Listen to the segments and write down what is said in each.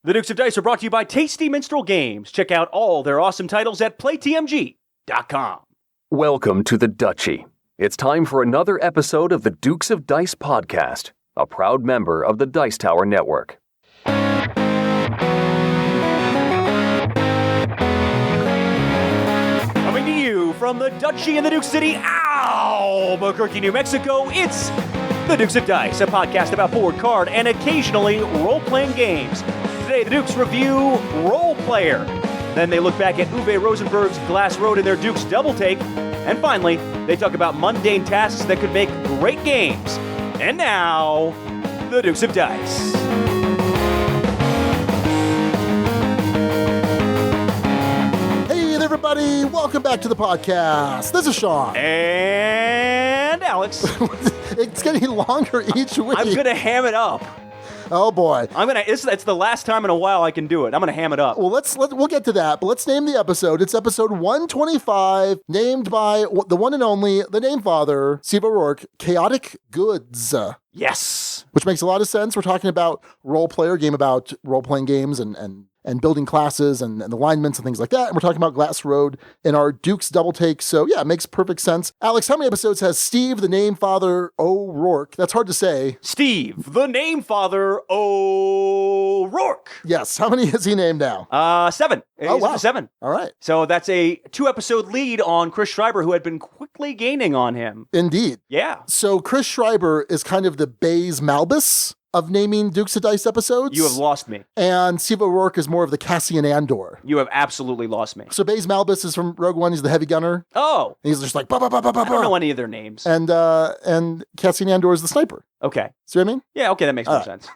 The Dukes of Dice are brought to you by Tasty Minstrel Games. Check out all their awesome titles at playtmg.com. Welcome to the Duchy. It's time for another episode of the Dukes of Dice podcast, a proud member of the Dice Tower Network. Coming to you from the Duchy in the Duke City, Albuquerque, New Mexico, it's the Dukes of Dice, a podcast about board, card, and occasionally role-playing games. Today, the Dukes review Role Player. Then they look back at Uwe Rosenberg's Glass Road and their Dukes Double-Take. And finally, they talk about mundane tasks that could make great games. And now, the Dukes of Dice. Hey everybody, welcome back to the podcast. This is Sean. And Alex. It's getting longer each week. I'm gonna ham it up. Oh boy. It's the last time in a while I can do it. I'm gonna ham it up. Well, we'll get to that, but let's name the episode. It's episode 125, named by the one and only, the name father, Steve O'Rourke, Chaotic Goods. Yes. Which makes a lot of sense. We're talking about Role Player, a game about role-playing games and building classes and alignments and things like that. And we're talking about Glass Road in our Dukes Double-Take. So yeah, it makes perfect sense. Alex, how many episodes has Steve, the name father, O'Rourke? That's hard to say. Steve, the name father, O'Rourke. Yes. How many has he named now? 7. Oh, wow. 7. All right. So that's a 2-episode lead on Chris Schreiber, who had been quickly gaining on him. Indeed. Yeah. So Chris Schreiber is kind of the Baze Malbus of naming Dukes of Dice episodes. You have lost me. And Steve O'Rourke is more of the Cassian Andor. You have absolutely lost me. So Baze Malbus is from Rogue One. He's the heavy gunner. Oh. And he's just like, bah, bah, bah, bah, bah, I don't know any of their names. And Cassian Andor is the sniper. Okay. See what I mean? Yeah, okay, that makes more sense.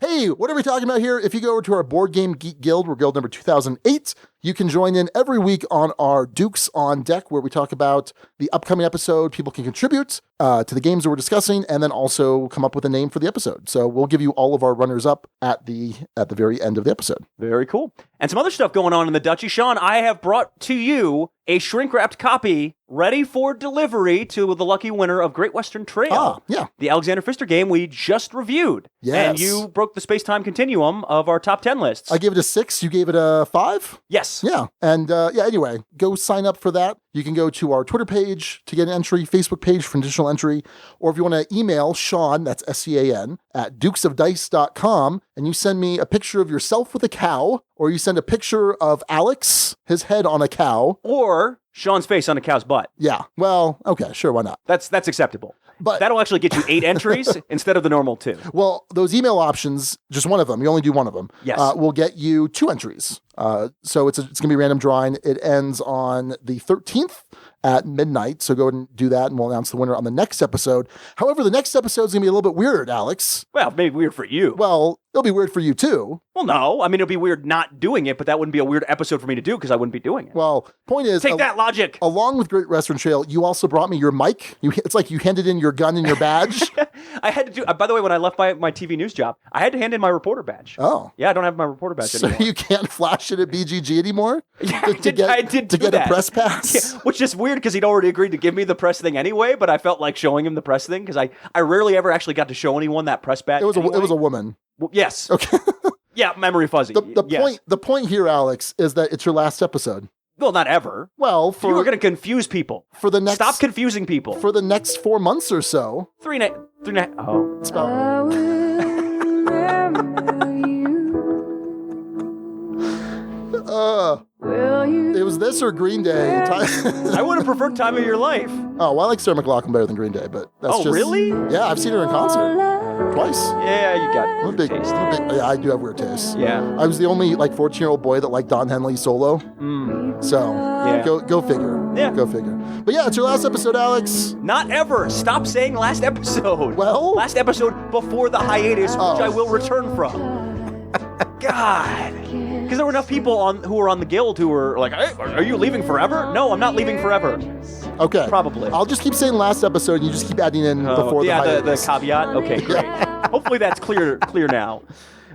Hey, what are we talking about here? If you go over to our Board Game Geek Guild, we're guild number 2008. You can join in every week on our Dukes on Deck, where we talk about the upcoming episode. People can contribute to the games that we're discussing, and then also come up with a name for the episode. So we'll give you all of our runners-up at the very end of the episode. Very cool. And some other stuff going on in the Duchy. Sean, I have brought to you a shrink-wrapped copy ready for delivery to the lucky winner of Great Western Trail. Yeah. The Alexander Pfister game we just reviewed. Yes. And you broke the space-time continuum of our top 10 lists. I gave it a 6. You gave it a 5? Yes. Yeah. And anyway, go sign up for that. You can go to our Twitter page to get an entry, Facebook page for an additional entry, or if you want to email Sean, that's SCAN, at dukesofdice.com, and you send me a picture of yourself with a cow, or you send a picture of Alex, his head on a cow. Or Sean's face on a cow's butt. Yeah. Well, okay, sure, why not? That's acceptable. But that'll actually get you 8 entries instead of the normal 2. Well, those email options, just one of them, you only do one of them, yes. Will get you 2 entries. So it's going to be random drawing. It ends on the 13th at midnight. So go ahead and do that, and we'll announce the winner on the next episode. However, the next episode is going to be a little bit weird, Alex. Well, maybe weird for you. Well, it'll be weird for you too. Well, no. I mean, it'll be weird not doing it, but that wouldn't be a weird episode for me to do because I wouldn't be doing it. Well, point is... Take that, logic! Along with Great Western Trail, you also brought me your mic. It's like you handed in your gun and your badge. I had to do... By the way, when I left my TV news job, I had to hand in my reporter badge. Oh. Yeah, I don't have my reporter badge anymore. So you can't flash it at BGG anymore? Yeah, to get a press pass? Yeah, which is weird because he'd already agreed to give me the press thing anyway, but I felt like showing him the press thing because I rarely ever actually got to show anyone that press badge. It was a woman. Well, yes. Okay. Yeah, memory fuzzy. The point here, Alex, is that it's your last episode. Well, not ever. Well, you were going to confuse people. For the next... Stop confusing people. For the next 4 months or so. 3 and a... Oh. It's about... It was this or Green Day. I would have preferred Time of Your Life. Oh, well, I like Sarah McLachlan better than Green Day, but that's just... Oh, really? Yeah, I've seen her in concert. Twice. Yeah, you got big taste. Yeah, I do have weird taste. Yeah. I was the only 14-year-old boy that liked Don Henley solo. So, yeah. Go figure. Yeah. Go figure. But yeah, it's your last episode, Alex. Not ever. Stop saying last episode. Well... Last episode before the hiatus, which I will return from. God. Because there were enough people who were on the guild who were like, hey, are you leaving forever? No, I'm not leaving forever. Okay. Probably. I'll just keep saying last episode, and you just keep adding in before the hiatus. The caveat? Okay, great. Hopefully that's clear now.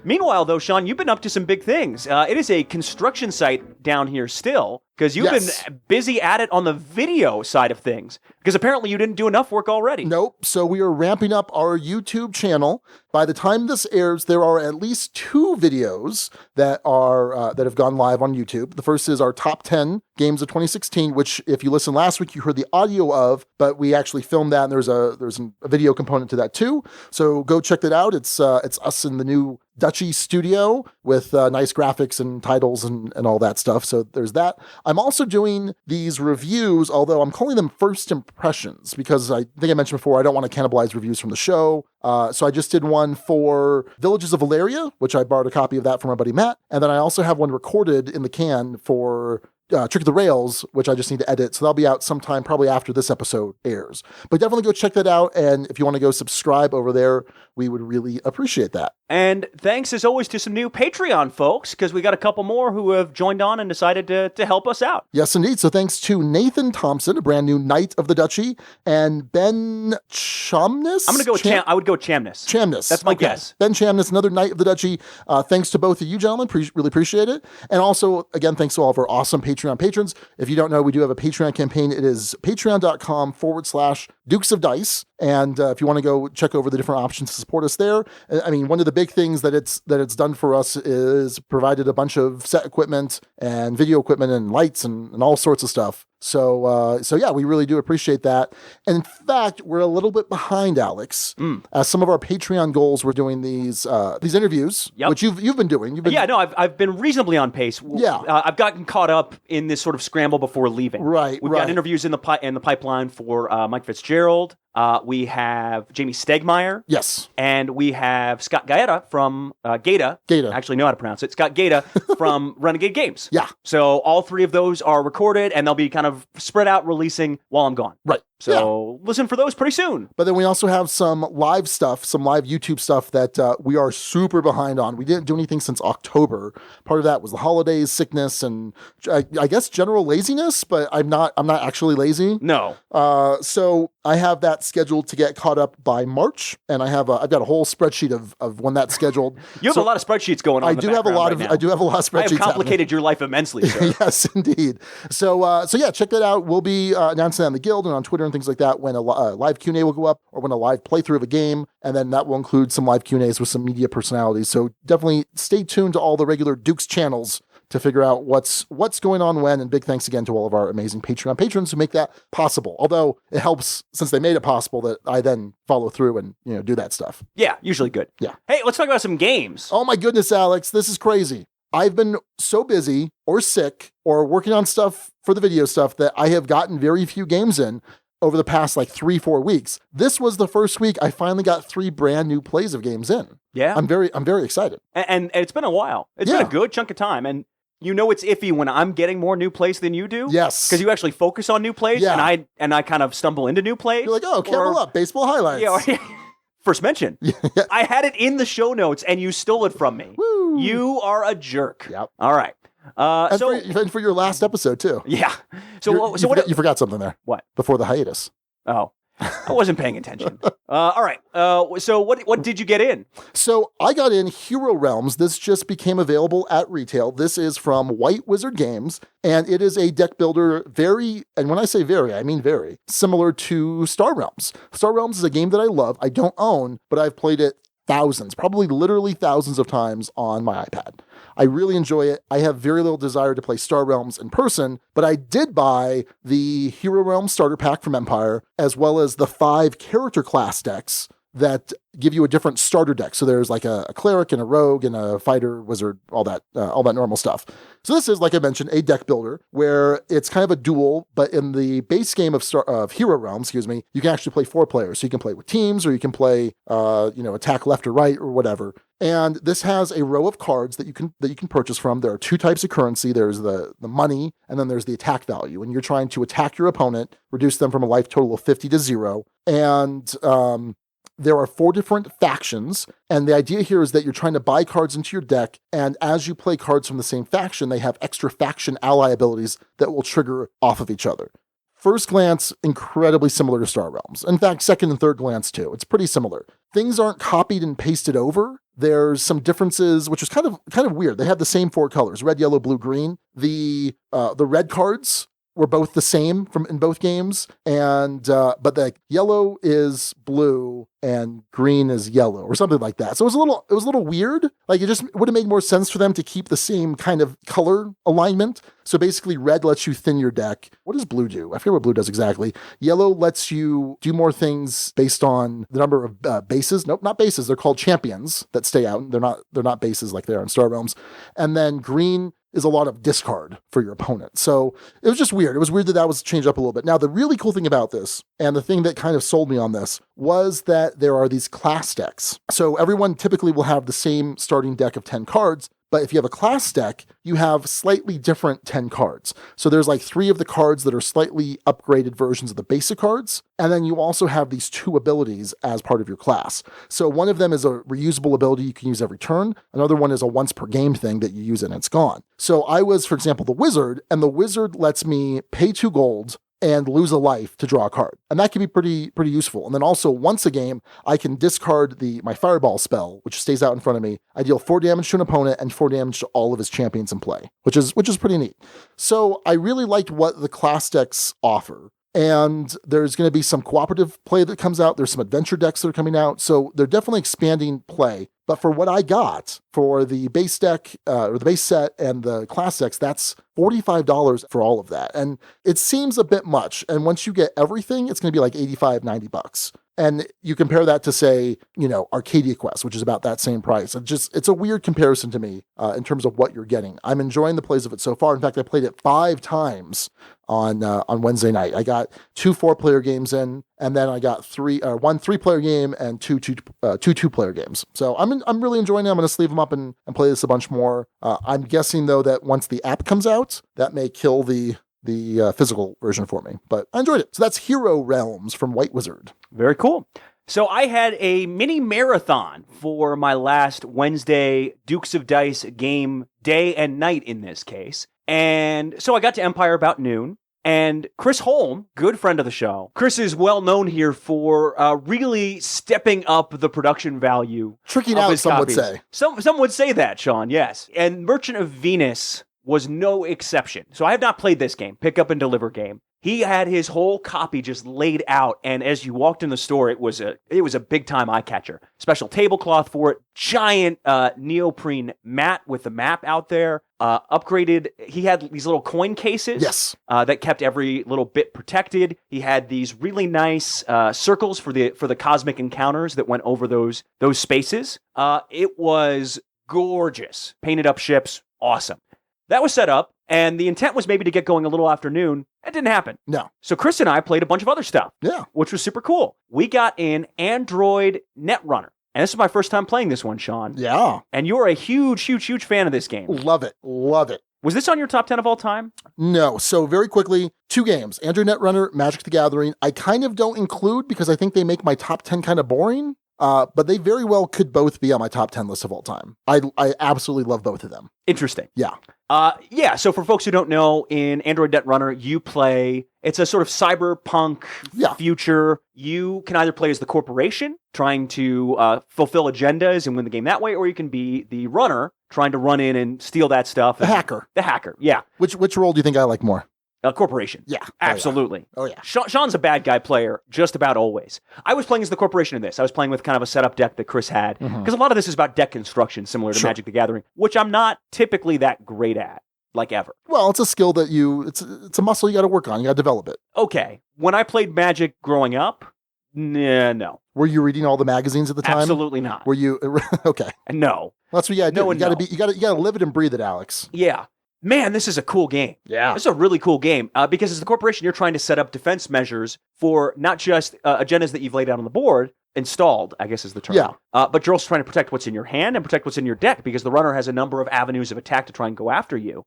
Meanwhile, though, Sean, you've been up to some big things. It is a construction site down here still. because you've Yes. been busy at it on the video side of things, because apparently you didn't do enough work already. Nope. So we are ramping up our YouTube channel. By the time this airs, there are at least 2 videos that are that have gone live on YouTube. The first is our top 10 games of 2016, which if you listened last week, you heard the audio of, but we actually filmed that, and there's a video component to that too. So go check that out. It's us in the new Dutchy studio with nice graphics and titles and all that stuff. So there's that. I'm also doing these reviews, although I'm calling them first impressions because I think I mentioned before, I don't want to cannibalize reviews from the show. So I just did one for Villages of Valeria, which I borrowed a copy of that from my buddy Matt. And then I also have one recorded in the can for Trick of the Rails, which I just need to edit. So that'll be out sometime probably after this episode airs. But definitely go check that out. And if you want to go subscribe over there, we would really appreciate that. And thanks as always to some new Patreon folks, because we got a couple more who have joined on and decided to help us out. Yes, indeed. So thanks to Nathan Thompson, a brand new Knight of the Duchy, and Ben Chamness. I'm going to go with I would go with Chamness. Chamness. That's my guess. Ben Chamness, another Knight of the Duchy. Thanks to both of you gentlemen. Really appreciate it. And also, again, thanks to all of our awesome Patreon patrons. If you don't know, we do have a Patreon campaign. It is patreon.com/Dukes of Dice. And if you want to go check over the different options to support us there, I mean, one of the big things that it's done for us is provided a bunch of set equipment and video equipment and lights and all sorts of stuff. So yeah, we really do appreciate that. And in fact, we're a little bit behind, Alex. As some of our Patreon goals, we're doing these interviews, which you've been doing. Yeah, no, I've been reasonably on pace. Yeah, I've gotten caught up in this sort of scramble before leaving. Right, We've got interviews in the pipeline for Mike Fitzgerald. We have Jamie Stegmeyer. Yes. And we have Scott Gaeta from Gaeta. Gaeta. I actually know how to pronounce it. Scott Gaeta from Renegade Games. Yeah. So all 3 of those are recorded, and they'll be kind of spread out releasing while I'm gone. Right. So listen for those pretty soon. But then we also have some live stuff, some live YouTube stuff that we are super behind on. We didn't do anything since October. Part of that was the holidays, sickness, and I guess general laziness, but I'm not actually lazy. No. So I have that scheduled to get caught up by March, and I've got a whole spreadsheet of when that's scheduled. You have a lot of spreadsheets going on. I do have a lot of spreadsheets. I have complicated your life immensely, sir. Yes, indeed. So yeah, check that out. We'll be announcing that on the Guild and on Twitter and things like that when a live Q&A will go up, or when a live playthrough of a game, and then that will include some live Q&As with some media personalities. So definitely stay tuned to all the regular Dukes channels to figure out what's going on when. And big thanks again to all of our amazing Patreon patrons who make that possible. Although it helps, since they made it possible, that I then follow through and do that stuff. Yeah, usually good. Yeah. Hey, let's talk about some games. Oh my goodness, Alex, this is crazy. I've been so busy or sick or working on stuff for the video stuff that I have gotten very few games in over the past 3-4 weeks. This was the first week I finally got 3 brand new plays of games in. Yeah. I'm very excited. And it's been a while. It's been a good chunk of time. And it's iffy when I'm getting more new plays than you do. Yes. Because you actually focus on new plays, and I kind of stumble into new plays. You're like, oh, Camel Up, baseball highlights. Yeah, first mention. Yeah. I had it in the show notes, and you stole it from me. Woo. You are a jerk. Yep. All right. And for your last episode, too. Yeah. You forgot something there. What? Before the hiatus. Oh. I wasn't paying attention. All right. So what did you get in? So I got in Hero Realms. This just became available at retail. This is from White Wizard Games, and it is a deck builder and when I say very, I mean very, similar to Star Realms. Star Realms is a game that I love. I don't own, but I've played it thousands, probably literally thousands of times on my iPad. I really enjoy it. I have very little desire to play Star Realms in person, but I did buy the Hero Realms starter pack from Empire, as well as the 5 character class decks that give you a different starter deck. So there's a cleric and a rogue and a fighter, wizard, all that normal stuff. So this is, like I mentioned, a deck builder where it's kind of a duel, but in the base game of Hero Realms, you can actually play 4 players. So you can play with teams, or you can play, attack left or right or whatever. And this has a row of cards that you can purchase from. There are 2 types of currency. There's the money, and then there's the attack value. And you're trying to attack your opponent, reduce them from a life total of 50 to 0. And there are 4 different factions, and the idea here is that you're trying to buy cards into your deck, and as you play cards from the same faction, they have extra faction ally abilities that will trigger off of each other. First glance, incredibly similar to Star Realms. In fact, second and third glance too. It's pretty similar. Things aren't copied and pasted over there's some differences, which is kind of weird. They had the same 4 colors: red, yellow, blue, green. The red cards were both the same in both games, and but the yellow is blue and green is yellow, or something like that. So it was a little weird. Like, it just would have made more sense for them to keep the same kind of color alignment. So basically, red lets you thin your deck. What does blue do? I forget what blue does exactly. Yellow lets you do more things based on the number of bases. Nope, not bases. They're called champions that stay out. They're not bases like they are in Star Realms. And then green is a lot of discard for your opponent. So it was just weird. It was weird that was changed up a little bit. Now, the really cool thing about this, and the thing that kind of sold me on this, was that there are these class decks. So everyone typically will have the same starting deck of 10 cards, but if you have a class deck, you have slightly different 10 cards. So there's like 3 of the cards that are slightly upgraded versions of the basic cards, and then you also have these 2 abilities as part of your class. So one of them is a reusable ability you can use every turn. Another one is a once per game thing that you use and it's gone. So I was, for example, the wizard, and the wizard lets me pay 2 gold and lose a life to draw a card. And that can be pretty useful. And then also, once a game, I can discard my fireball spell, which stays out in front of me. I deal 4 damage to an opponent and 4 damage to all of his champions in play, which is pretty neat. So I really liked what the class decks offer. And there's going to be some cooperative play that comes out. There's some adventure decks that are coming out. So they're definitely expanding play. But for what I got for the base deck, or the base set and the class decks, that's $45 for all of that. And it seems a bit much. And once you get everything, it's going to be like $85, $90. And you compare that to, say, Arcadia Quest, which is about that same price. It's a weird comparison to me in terms of what you're getting. I'm enjoying the plays of it so far. In fact, I played it 5 times on Wednesday night. I got 2 4-player games in, and then I got 1 3-player game and 2 2-player games. So I'm really enjoying it. I'm going to sleeve them up and play this a bunch more. I'm guessing, though, that once the app comes out, that may kill the physical version for me, but I enjoyed it. So that's Hero Realms from White Wizard. Very cool. So I had a mini marathon for my last Wednesday Dukes of Dice game, day and night in this case. And so I got to Empire about noon. And Chris Holm, good friend of the show. Chris is well known here for really stepping up the production value. Tricking out, some copies. would say. Some would say that, Sean, yes. And Merchant of Venus was no exception. So I have not played this game, pick up and deliver game. He had his whole copy just laid out, and as you walked in the store, it was a big time eye catcher. Special tablecloth for it, giant neoprene mat with the map out there. Upgraded. He had these little coin cases, yes, that kept every little bit protected. He had these really nice circles for the cosmic encounters that went over those spaces. It was gorgeous. Painted up ships, awesome. That was set up, and the intent was maybe to get going a little afternoon. It didn't happen. No. So Chris and I played a bunch of other stuff. Yeah. Which was super cool. We got in Android Netrunner. And this is my first time playing this one, Sean. Yeah. And you're a huge fan of this game. Love it. Love it. Was this on your top 10 of all time? No. So very quickly, 2 games. Android Netrunner, Magic the Gathering. I kind of don't include because I think they make my top 10 kind of boring. But they very well could both be on my top 10 list of all time. I absolutely love both of them. Interesting. Yeah. So for folks who don't know, in Android Netrunner, you play, it's a sort of cyberpunk future. You can either play as the corporation, trying to fulfill agendas and win the game that way, or you can be the runner, trying to run in and steal that stuff. The hacker. The hacker, yeah. Which role do you think I like more? Corporation. Yeah. Absolutely. Oh, yeah. Sean's a bad guy player just about always. I was playing as the corporation in this. I was playing with kind of a setup deck that Chris had. Because a lot of this is about deck construction, similar to Magic the Gathering, which I'm not typically that great at, like ever. Well, it's a skill that it's a muscle you got to work on. You got to develop it. Okay. When I played Magic growing up, no. Were you reading all the magazines at the time? Absolutely not. Were you? Okay. No. That's what you got to do. You got to live it and breathe it, Alex. Yeah. Man, this is a cool game. Yeah. This is a really cool game because as the corporation, you're trying to set up defense measures for not just agendas that you've laid out on the board, installed, I guess is the term. Yeah. But you're also trying to protect what's in your hand and protect what's in your deck because the runner has a number of avenues of attack to try and go after you.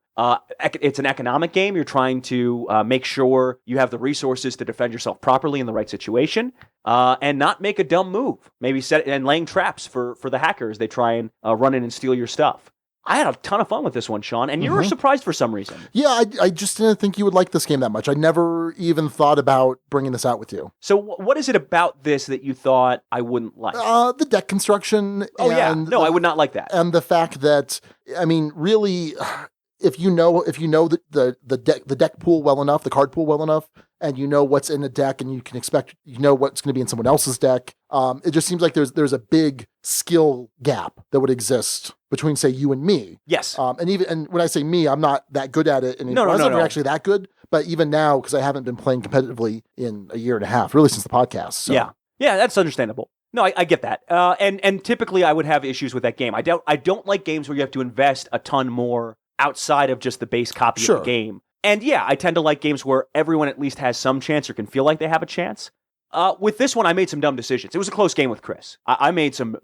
It's an economic game. You're trying to make sure you have the resources to defend yourself properly in the right situation and not make a dumb move. Maybe set and laying traps for the hackers. They try and run in and steal your stuff. I had a ton of fun with this one, Sean, and you were surprised for some reason. Yeah, I just didn't think you would like this game that much. I never even thought about bringing this out with you. So what is it about this that you thought I wouldn't like? The deck construction. Oh, yeah. No, I would not like that. And the fact that, I mean, really, if you know the deck pool well enough, the card pool well enough, and you know what's in the deck, and you can expect, you know what's going to be in someone else's deck, it just seems like there's a big skill gap that would exist between, say, you and me. Yes. And when I say me, I'm not that good at it. And No. I'm not actually that good. But even now, because I haven't been playing competitively in a year and a half, really since the podcast. So. Yeah, that's understandable. No, I get that. And typically I would have issues with that game. I don't like games where you have to invest a ton more outside of just the base copy of the game. And yeah, I tend to like games where everyone at least has some chance or can feel like they have a chance. With this one, I made some dumb decisions. It was a close game with Chris. I made some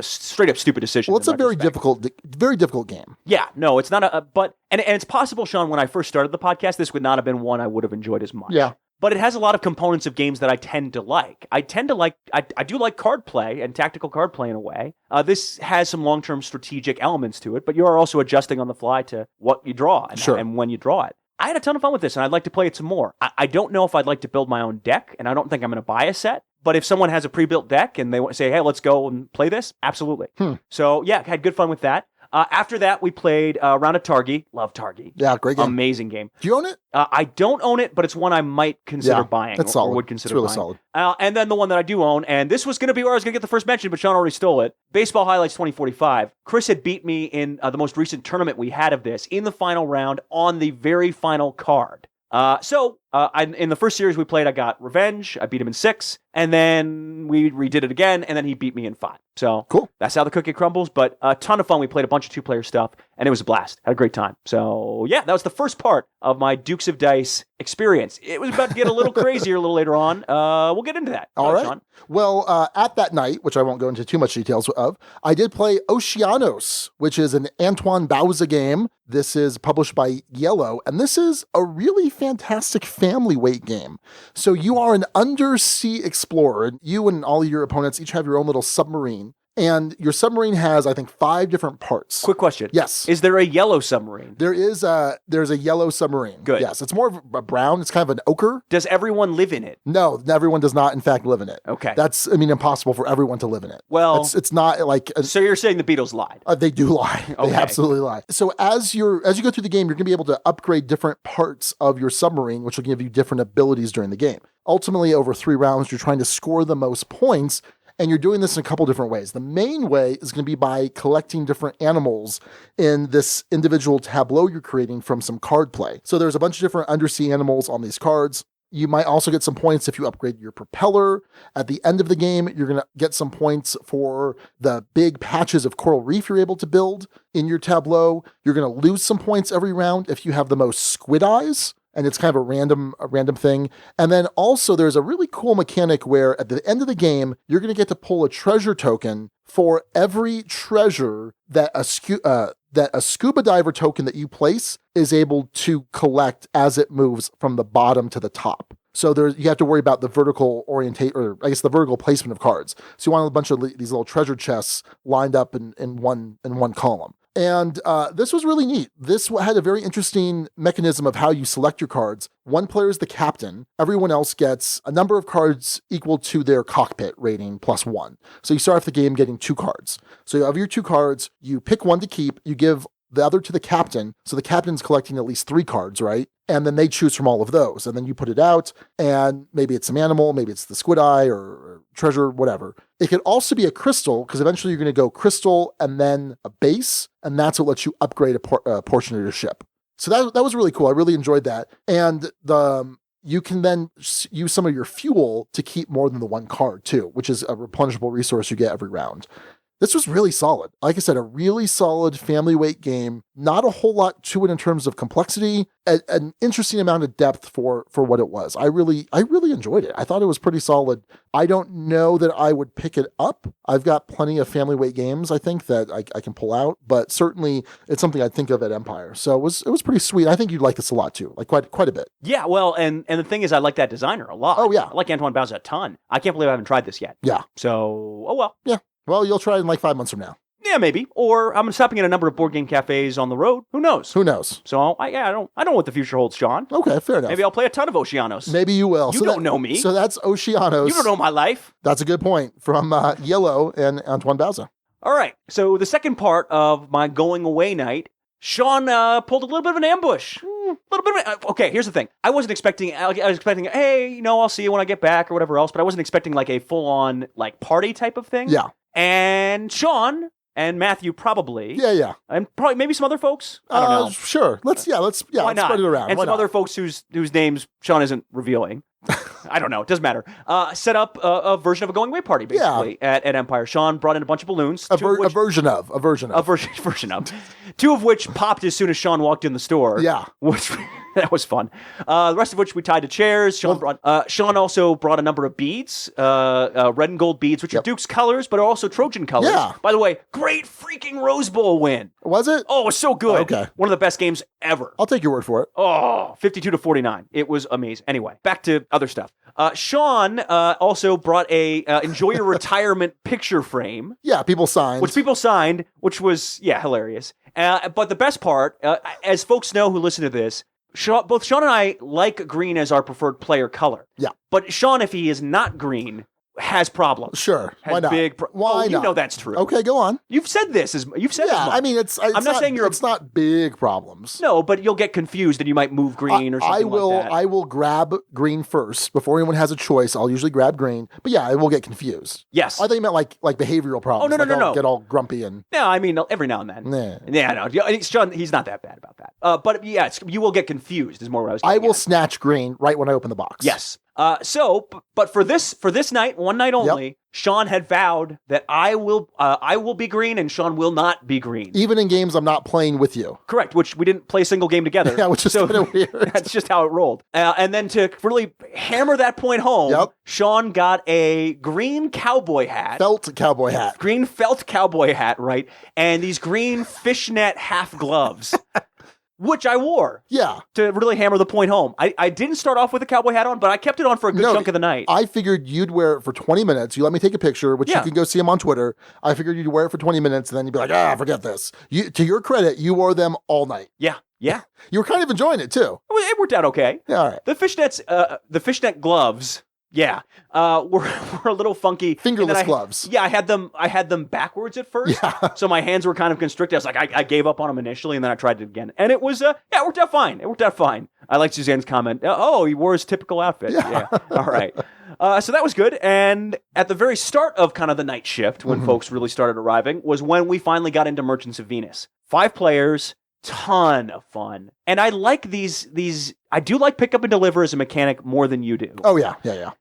straight up stupid decisions. Well, it's a very difficult game. Yeah, no, it's not but it's possible, Sean, when I first started the podcast, this would not have been one I would have enjoyed as much. Yeah. But it has a lot of components of games that I tend to like. I do like card play and tactical card play in a way. This has some long-term strategic elements to it, but you are also adjusting on the fly to what you draw and when you draw it. I had a ton of fun with this, and I'd like to play it some more. I don't know if I'd like to build my own deck, and I don't think I'm going to buy a set. But if someone has a pre-built deck and they say, hey, let's go and play this, absolutely. So, yeah, had good fun with that. After that, we played a round of Targi. Love Targi. Yeah, great game. Amazing game. Do you own it? I don't own it, but it's one I might consider buying. That's solid. Or would consider it's really buying. solid. And then the one that I do own, and this was going to be where I was going to get the first mention, but Sean already stole it. Baseball Highlights 2045. Chris had beat me in the most recent tournament we had of this in the final round on the very final card. In the first series we played, I got revenge. I beat him in 6, and then we redid it again, and then he beat me in 5. So cool. That's how the cookie crumbles, but a ton of fun. We played a bunch of 2-player stuff, and it was a blast. Had a great time. So yeah, that was the first part of my Dukes of Dice experience. It was about to get a little crazier a little later on. We'll get into that. All right. Sean. Well, at that night, which I won't go into too much details of, I did play Oceanos, which is an Antoine Bauza game. This is published by Yellow, and this is a really fantastic family weight game. So you are an undersea explorer, and you and all your opponents each have your own little submarine. And your submarine has, I think, 5 different parts. Quick question. Yes. Is there a yellow submarine? There's a yellow submarine. Good. Yes. It's more of a brown. It's kind of an ochre. Does everyone live in it? No, everyone does not, in fact, live in it. Okay. That's, impossible for everyone to live in it. Well, it's not like... So you're saying the Beatles lied? They do lie. Okay. They absolutely lie. So as you go through the game, you're going to be able to upgrade different parts of your submarine, which will give you different abilities during the game. Ultimately, over 3 rounds, you're trying to score the most points. And you're doing this in a couple different ways. The main way is going to be by collecting different animals in this individual tableau you're creating from some card play. So there's a bunch of different undersea animals on these cards. You might also get some points if you upgrade your propeller. At the end of the game, you're going to get some points for the big patches of coral reef you're able to build in your tableau. You're going to lose some points every round if you have the most squid eyes. And it's kind of a random thing. And then also there's a really cool mechanic where at the end of the game, you're going to get to pull a treasure token for every treasure that a scuba diver token that you place is able to collect as it moves from the bottom to the top. So you have to worry about the vertical the vertical placement of cards. So you want a bunch of these little treasure chests lined up in one column. And this was really neat. This had a very interesting mechanism of how you select your cards. One player is the captain. Everyone else gets a number of cards equal to their cockpit rating plus 1. So you start off the game getting 2 cards. So of your 2 cards, you pick one to keep, you give the other to the captain. So the captain's collecting at least 3 cards, right? And then they choose from all of those. And then you put it out, and maybe it's some animal, maybe it's the squid eye or treasure, whatever. It could also be a crystal, because eventually you're going to go crystal and then a base, and that's what lets you upgrade a portion of your ship. So that was really cool. I really enjoyed that. And you can then use some of your fuel to keep more than the 1 card too, which is a replenishable resource you get every round. This was really solid. Like I said, a really solid family weight game. Not a whole lot to it in terms of complexity. An interesting amount of depth for what it was. I really enjoyed it. I thought it was pretty solid. I don't know that I would pick it up. I've got plenty of family weight games, I think, that I can pull out, but certainly it's something I'd think of at Empire. So it was pretty sweet. I think you'd like this a lot too, like quite a bit. Yeah, well, and the thing is, I like that designer a lot. Oh, yeah. I like Antoine Bauza a ton. I can't believe I haven't tried this yet. Yeah. So, oh well. Yeah. Well, you'll try it in like 5 months from now. Yeah, maybe. Or I'm stopping at a number of board game cafes on the road. Who knows? Who knows? So I don't know what the future holds, Sean. Okay, fair enough. Maybe I'll play a ton of Oceanos. Maybe you will. You don't know me. So that's Oceanos. You don't know my life. That's a good point from Yellow and Antoine Bauza. All right. So the second part of my going away night, Sean pulled a little bit of an ambush. Okay, here's the thing. I wasn't expecting, I was expecting, hey, I'll see you when I get back or whatever else, but I wasn't expecting like a full-on like party type of thing. Yeah. And Sean and Matthew probably. Yeah. And probably maybe some other folks. I don't know. Sure. Let's Why let's not? spread it around. And Why some not? other folks whose names Sean isn't revealing. I don't know. It doesn't matter. Set up a version of a going away party, basically, at Empire. Sean brought in a bunch of balloons. A version of. Two of which popped as soon as Sean walked in the store. Yeah. Which that was fun. The rest of which we tied to chairs. Sean also brought a number of beads, red and gold beads, which are Duke's colors, but are also Trojan colors. Yeah. By the way, great freaking Rose Bowl win. Was it? Oh, it was so good. Okay. One of the best games ever. I'll take your word for it. Oh, 52-49. It was amazing. Anyway, back to other stuff. Sean also brought a enjoy your retirement picture frame. Yeah, people signed. Which was, hilarious. But the best part, as folks know who listen to this, both Sean and I like green as our preferred player color. Yeah. But Sean, if he is not green, has problems. Sure. Why not? Why not? You know that's true. Okay, go on. You've said this. You've said yeah, as much. I mean, I'm not saying it's not big problems. No, but you'll get confused and you might move green or something like that. I will grab green first. Before anyone has a choice, I'll usually grab green. But yeah, I will get confused. Yes. I thought you meant like behavioral problems. Oh, no. I'll get all grumpy and... No, I mean, every now and then. Nah. Yeah, no. Sean, he's not that bad about that. But yeah, you will get confused is more what I was getting I will at. snatch green right when I open the box. Yes. But for this night, one night only, Sean had vowed that I will be green and Sean will not be green. Even in games I'm not playing with you. Correct, which we didn't play a single game together. Yeah, which is kind of weird. That's just how it rolled. And then to really hammer that point home, Sean got a green cowboy hat. Felt cowboy hat. Green felt cowboy hat, right? And these green fishnet half gloves. Which I wore. Yeah. To really hammer the point home. I didn't start off with a cowboy hat on, but I kept it on for a good chunk of the night. I figured you'd wear it for 20 minutes. You let me take a picture, which you can go see him on Twitter. I figured you'd wear it for 20 minutes, and then you'd be like, forget this. To your credit, you wore them all night. Yeah. You were kind of enjoying it, too. It worked out okay. Yeah, all right. The fishnet gloves... Yeah, were a little funky. Fingerless gloves. Yeah, I had them backwards at first. Yeah. So my hands were kind of constricted. I was like, I gave up on them initially, and then I tried it again, and it was it worked out fine. I like Suzanne's comment. Oh, he wore his typical outfit. Yeah. All right. So that was good. And at the very start of kind of the night shift, when folks really started arriving, was when we finally got into Merchants of Venus. 5 players. Ton of fun. And I like these I do like pick up and deliver as a mechanic more than you do. Oh yeah.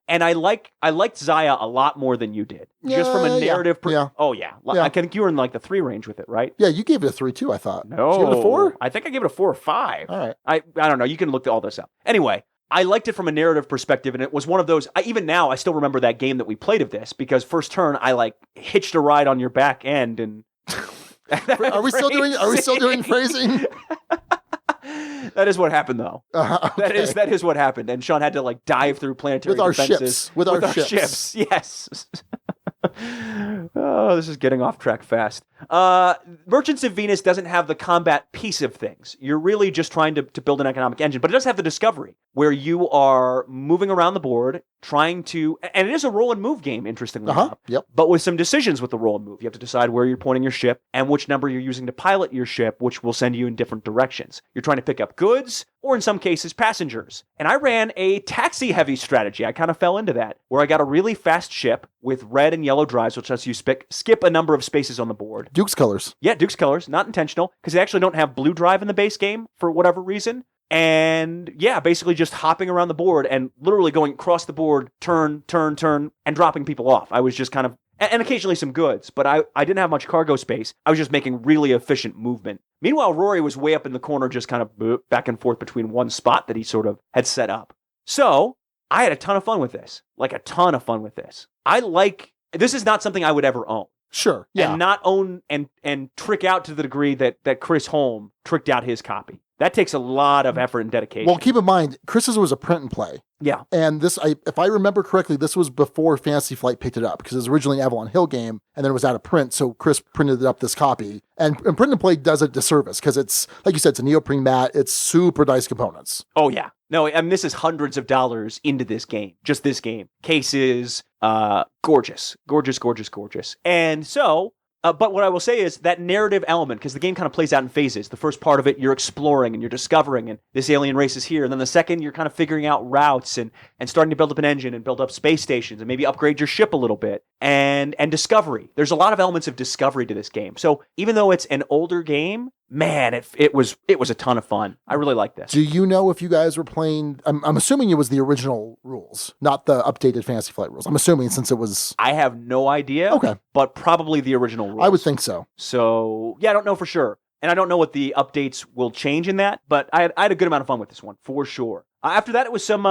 And I liked Zaya a lot more than you did. Just from a narrative Oh yeah. I think you were in like the 3 range with it, right? Yeah, you gave it a 3 too, I thought. No. Did you give it a 4? I think I gave it a 4 or 5. All right. I don't know. You can look all this up. Anyway, I liked it from a narrative perspective, and it was one of those. Even now, I still remember that game that we played of this because first turn I like hitched a ride on your back end and Are we still doing phrasing? That is what happened, though. Okay. That is what happened, and Sean had to like dive through planetary defenses with our ships. Yes. Oh, this is getting off track fast. Merchants of Venus doesn't have the combat piece of things. You're really just trying to build an economic engine, but it does have the discovery where you are moving around the board, trying to, and it is a roll and move game, interestingly enough. Yep. But with some decisions with the roll and move. You have to decide where you're pointing your ship and which number you're using to pilot your ship, which will send you in different directions. You're trying to pick up goods, or in some cases, passengers. And I ran a taxi-heavy strategy. I kind of fell into that, where I got a really fast ship with red and yellow drives, which lets you skip a number of spaces on the board. Duke's colors. Yeah, Duke's colors. Not intentional, because they actually don't have blue drive in the base game for whatever reason. And yeah, basically just hopping around the board and literally going across the board, turn, and dropping people off. I was just kind of, and occasionally some goods, but I didn't have much cargo space. I was just making really efficient movement. Meanwhile, Rory was way up in the corner, just kind of back and forth between one spot that he sort of had set up. So I had a ton of fun with this, like a ton of fun with this. This is not something I would ever own. Sure. Yeah. And not own and trick out to the degree that Chris Holm tricked out his copy. That takes a lot of effort and dedication. Well, keep in mind, Chris's was a print and play. Yeah. And this, if I remember correctly, this was before Fantasy Flight picked it up because it was originally an Avalon Hill game and then it was out of print. So Chris printed up this copy. And print and play does a disservice because it's, like you said, it's a neoprene mat. It's super nice components. Oh, yeah. No, I mean, this is hundreds of dollars into this game. Just this game. Cases, gorgeous. Gorgeous, gorgeous, gorgeous. And so... but what I will say is that narrative element, because the game kind of plays out in phases. The first part of it, you're exploring and you're discovering, and this alien race is here. And then the second, you're kind of figuring out routes and starting to build up an engine and build up space stations and maybe upgrade your ship a little bit. And discovery. There's a lot of elements of discovery to this game. So even though it's an older game, man, it was a ton of fun. I really like this. Do you know if you guys were playing? I'm assuming it was the original rules, not the updated Fantasy Flight rules. I'm assuming since it was. I have no idea. Okay, but probably the original rules. I would think so. So yeah, I don't know for sure, and I don't know what the updates will change in that. But I had a good amount of fun with this one for sure. After that, it was some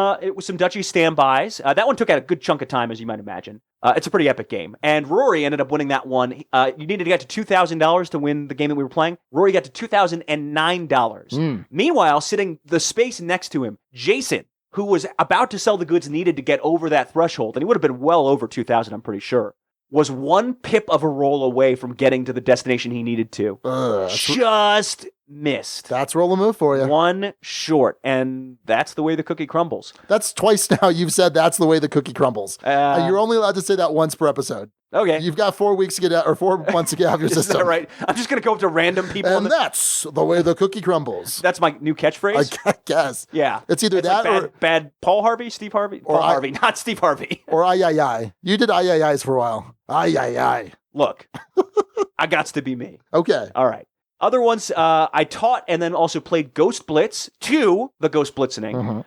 Dutchy standbys. That one took out a good chunk of time, as you might imagine. It's a pretty epic game. And Rory ended up winning that one. You needed to get to $2,000 to win the game that we were playing. Rory got to $2,009. Meanwhile, sitting the space next to him, Jason, who was about to sell the goods needed to get over that threshold, and he would have been well over 2,000, I'm pretty sure, was one pip of a roll away from getting to the destination he needed to. Just missed. That's roll a move for you. One short, and that's the way the cookie crumbles. That's twice now you've said that's the way the cookie crumbles. You're only allowed to say that once per episode. Okay. You've got 4 weeks to get out, or 4 months to get out of your system. Is that right? I'm just going to go up to random people. And that's the way the cookie crumbles. That's my new catchphrase? I guess. Yeah. It's either that like or... Bad Paul Harvey? Steve Harvey? Paul Harvey, not Steve Harvey. Or ay. You did ay for a while. Ay. Look, I gots to be me. Okay. All right. Other ones, I taught and then also played Ghost Blitz 2, the Ghost Blitzening,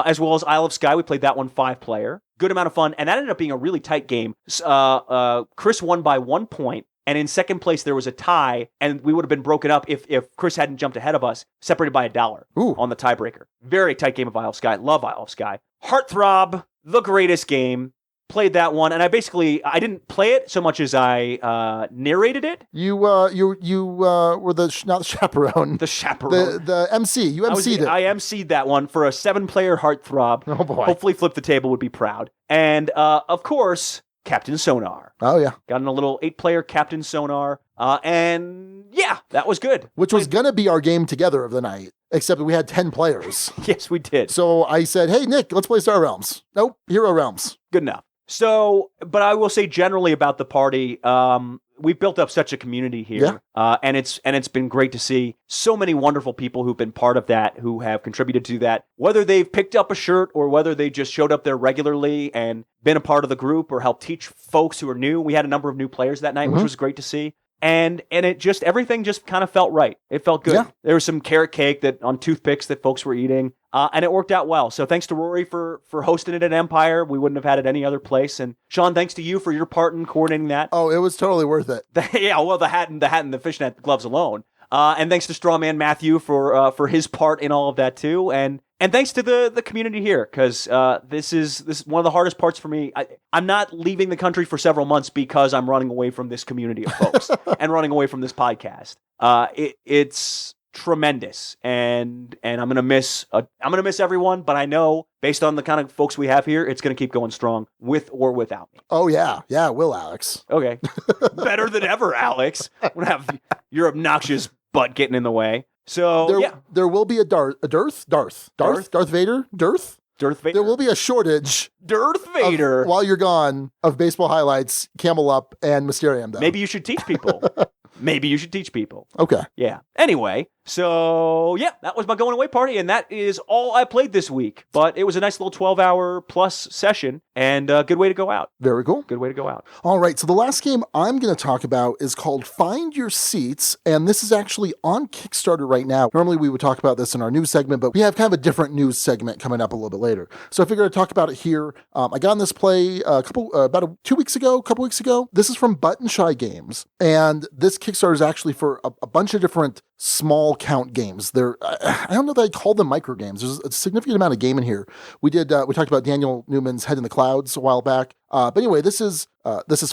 as well as Isle of Skye. We played that one 5-player. Good amount of fun, and that ended up being a really tight game. Chris won by 1 point, and in second place there was a tie, and we would have been broken up if Chris hadn't jumped ahead of us, separated by $1 on the tiebreaker. Very tight game of Isle of Skye. Love Isle of Skye. Heartthrob, the greatest game. Played that one, and I didn't play it so much as I narrated it. You were not the chaperone. The chaperone. The MC. You MC'd it. I MC'd that one for a 7-player Heartthrob. Oh boy. Hopefully Flip the Table would be proud. And of course, Captain Sonar. Oh yeah. Got in a little 8-player Captain Sonar. And yeah, that was good. Which was going to be our game together of the night, except we had 10 players. Yes, we did. So I said, hey, Nick, let's play Star Realms. Nope, Hero Realms. Good enough. So, but I will say generally about the party, we've built up such a community here, and it's been great to see so many wonderful people who've been part of that, who have contributed to that, whether they've picked up a shirt or whether they just showed up there regularly and been a part of the group or helped teach folks who are new. We had a number of new players that night, which was great to see. And it just, everything just kind of felt right. It felt good. Yeah. There was some carrot cake on toothpicks that folks were eating, and it worked out well. So thanks to Rory for hosting it at Empire. We wouldn't have had it any other place. And Sean, thanks to you for your part in coordinating that. Oh, it was totally worth it. Yeah, well, the hat and the fishnet gloves alone. And thanks to Strawman Matthew for his part in all of that too. And thanks to the community here, because this is one of the hardest parts for me. I'm not leaving the country for several months because I'm running away from this community of folks and running away from this podcast. It's tremendous, and I'm gonna miss everyone. But I know, based on the kind of folks we have here, it's gonna keep going strong with or without me. Oh yeah, it will, Alex. Okay, better than ever, Alex. I'm gonna have your obnoxious butt getting in the way. So there will be a Darth Vader. There will be a shortage. Darth Vader. While you're gone, of baseball highlights, Camel Up, and Mysterium. Though. Maybe you should teach people. Okay. Yeah. Anyway, so yeah, that was my going away party, and that is all I played this week. But it was a nice little 12-hour plus session, and a good way to go out. Very cool. Good way to go out. All right, so the last game I'm going to talk about is called Find Your Seats, and this is actually on Kickstarter right now. Normally we would talk about this in our news segment, but we have kind of a different news segment coming up a little bit later. So I figured I'd talk about it here. I got on this play about 2 weeks ago, a couple weeks ago. This is from Button Shy Games, and this Kickstarter is actually for a bunch of different small count games. I don't know that I'd call them micro games. There's a significant amount of game in here. We talked about Daniel Newman's Head in the Clouds a while back. But anyway, this is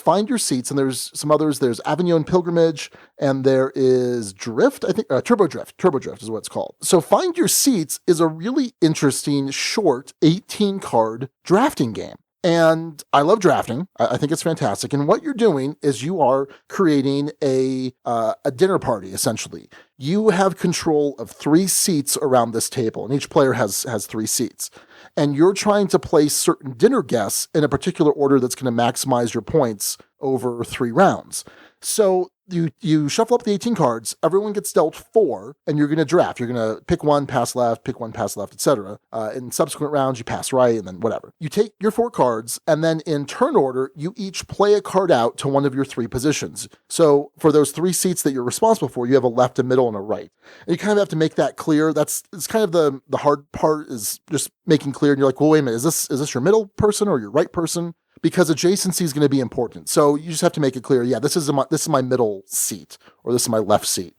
Find Your Seats, and there's some others. There's Avignon Pilgrimage, and there is Drift. I think Turbo Drift. Turbo Drift is what it's called. So Find Your Seats is a really interesting, short 18-card drafting game. And I love drafting. I think it's fantastic. And what you're doing is you are creating a dinner party, essentially. You have control of 3 seats around this table, and each player has 3 seats. And you're trying to place certain dinner guests in a particular order that's going to maximize your points over 3 rounds. So you shuffle up the 18 cards, everyone gets dealt 4, and you're going to draft. You're going to pick one, pass left, etc. In subsequent rounds, you pass right, and then whatever. You take your 4 cards, and then in turn order, you each play a card out to one of your 3 positions. So for those 3 seats that you're responsible for, you have a left, a middle, and a right. And you kind of have to make that clear. It's kind of the hard part, is just making clear. And you're like, well, wait a minute, is this your middle person or your right person? Because adjacency is going to be important. So you just have to make it clear, yeah, this is my middle seat, or this is my left seat.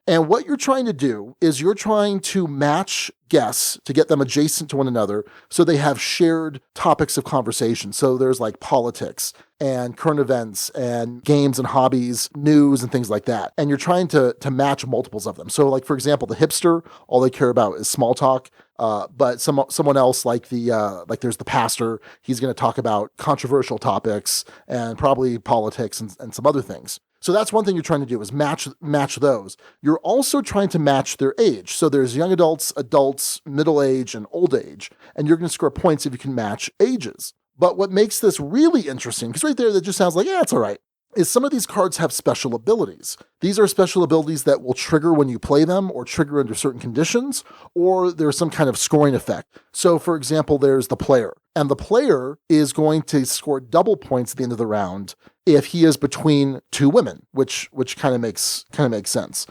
And what you're trying to do is you're trying to match guests to get them adjacent to one another so they have shared topics of conversation. So there's like politics and current events and games and hobbies, news and things like that. And you're trying to match multiples of them. So like, for example, the hipster, all they care about is small talk. But someone else like there's the pastor, he's going to talk about controversial topics and probably politics and some other things. So that's one thing you're trying to do, is match those. You're also trying to match their age. So there's young adults, middle age, and old age. And you're going to score points if you can match ages. But what makes this really interesting, because right there that just sounds like, yeah, it's all right, is some of these cards have special abilities. These are special abilities that will trigger when you play them, or trigger under certain conditions, or there's some kind of scoring effect. So for example, there's the player. And the player is going to score double points at the end of the round if he is between 2 women, which kind of makes sense.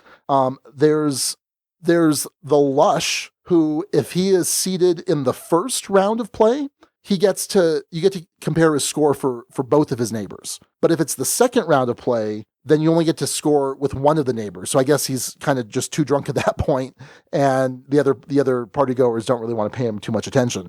There's the lush, who, if he is seated in the first round of play, you get to compare his score for both of his neighbors. But if it's the second round of play, then you only get to score with one of the neighbors. So I guess he's kind of just too drunk at that point, and the other party goers don't really want to pay him too much attention.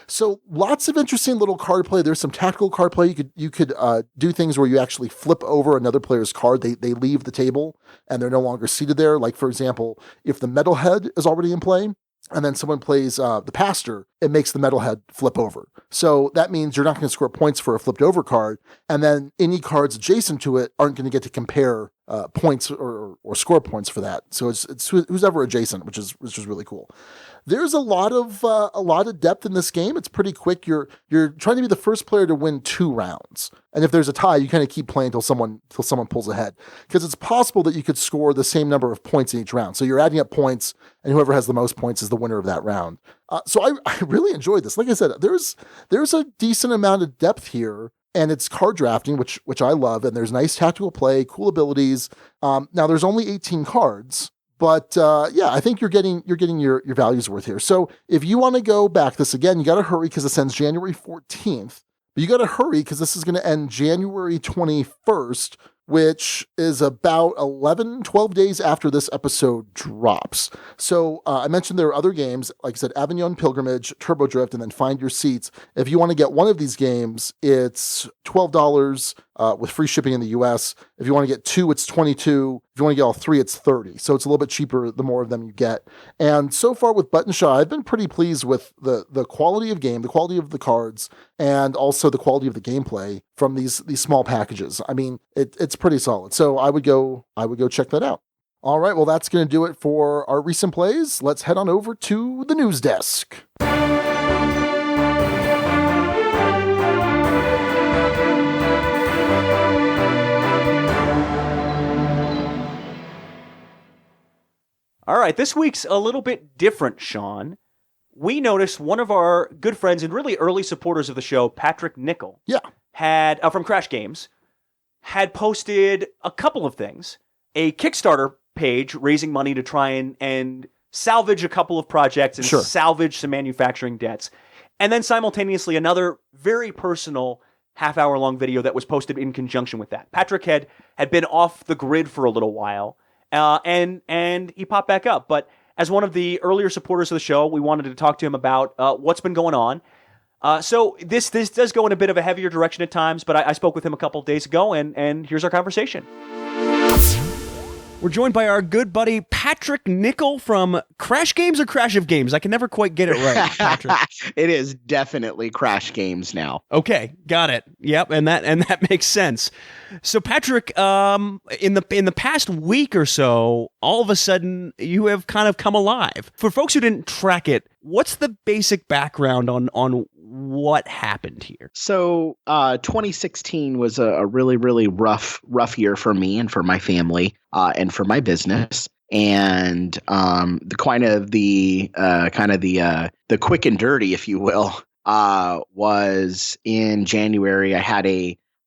So lots of interesting little card play. There's some tactical card play. You could do things where you actually flip over another player's card. They leave the table and they're no longer seated there. Like, for example, if the metalhead is already in play, and then someone plays the pastor, it makes the metalhead flip over. So that means you're not going to score points for a flipped over card, and then any cards adjacent to it aren't going to get to compare points or score points for that. So it's who's ever adjacent, which is really cool. There's a lot of depth in this game. It's pretty quick. You're trying to be the first player to win 2 rounds. And if there's a tie, you kind of keep playing until someone pulls ahead. Because it's possible that you could score the same number of points in each round. So you're adding up points, and whoever has the most points is the winner of that round. So I really enjoyed this. Like I said, there's a decent amount of depth here. And it's card drafting, which I love. And there's nice tactical play, cool abilities. Now there's only 18 cards. But yeah, I think you're getting your value's worth here. So if you want to go back this again, you got to hurry, because it ends January 14th. But you got to hurry because this is going to end January 21st, which is about 12 days after this episode drops. So I mentioned there are other games, like I said, Avignon Pilgrimage, Turbo Drift, and then Find Your Seats. If you want to get one of these games, it's $12 with free shipping in the US. If you want to get 2, it's $22. If you want to get all 3, it's $30. So it's a little bit cheaper the more of them you get. And so far with Button Shaw, I've been pretty pleased with the quality of game, the quality of the cards, and also the quality of the gameplay from these small packages. I mean, it's pretty solid. So I would go check that out. All right, well, that's going to do it for our recent plays. Let's head on over to the news desk. All right, this week's a little bit different, Sean. We noticed one of our good friends and really early supporters of the show, Patrick Nickell, had from Crash Games, had posted a couple of things. A Kickstarter page raising money to try and salvage a couple of projects and salvage some manufacturing debts. And then simultaneously another very personal half-hour-long video that was posted in conjunction with that. Patrick had been off the grid for a little while, and he popped back up. But as one of the earlier supporters of the show, we wanted to talk to him about what's been going on. So this does go in a bit of a heavier direction at times, but I spoke with him a couple of days ago, and here's our conversation. We're joined by our good buddy Patrick Nickell from Crash Games or Crash of Games. I can never quite get it right, Patrick. It is definitely Crash Games now. Okay, got it. Yep, and that makes sense. So Patrick, in the past week or so, all of a sudden you have kind of come alive. For folks who didn't track it, what's the basic background on what happened here? So 2016 was a really, really rough year for me and for my family and for my business. And the quick and dirty, if you will, was in January. I had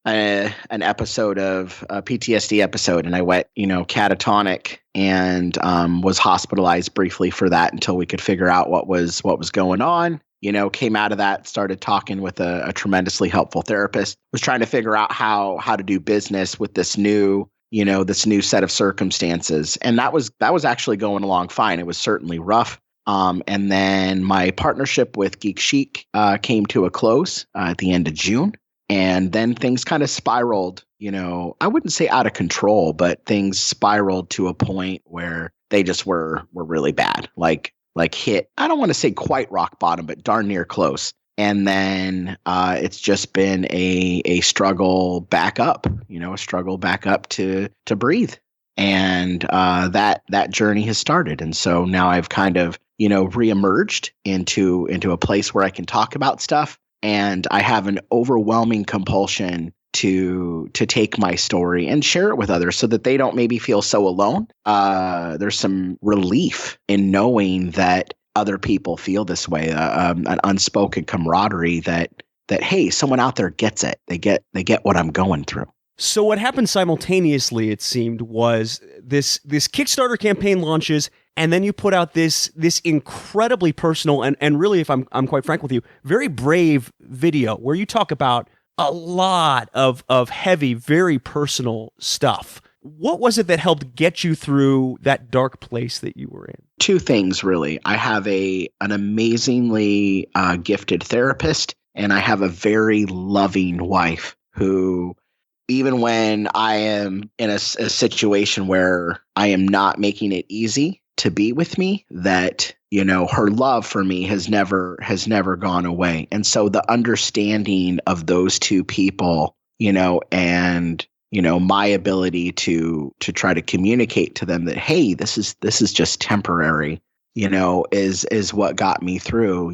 an episode of a PTSD episode, and I went, catatonic and was hospitalized briefly for that until we could figure out what was going on. Came out of that, started talking with a tremendously helpful therapist, was trying to figure out how to do business with this new set of circumstances. And that was actually going along fine. It was certainly rough. And then my partnership with Geek Chic came to a close at the end of June. And then things kind of spiraled, I wouldn't say out of control, but things spiraled to a point where they just were really bad. Like hit, I don't want to say quite rock bottom, but darn near close. And then it's just been a struggle back up, to breathe. And that journey has started. And so now I've kind of, reemerged into a place where I can talk about stuff. And I have an overwhelming compulsion to take my story and share it with others so that they don't maybe feel so alone. There's some relief in knowing that other people feel this way, an unspoken camaraderie that hey, someone out there gets it. They get what I'm going through. So what happened simultaneously, it seemed, was this Kickstarter campaign launches, and then you put out this incredibly personal and really, if I'm quite frank with you, very brave video where you talk about a lot of heavy, very personal stuff. What was it that helped get you through that dark place that you were in? Two things, really. I have an amazingly gifted therapist, and I have a very loving wife who, even when I am in a situation where I am not making it easy to be with me, that her love for me has never gone away. And so the understanding of those two people, and my ability to try to communicate to them that, hey, this is just temporary, is what got me through.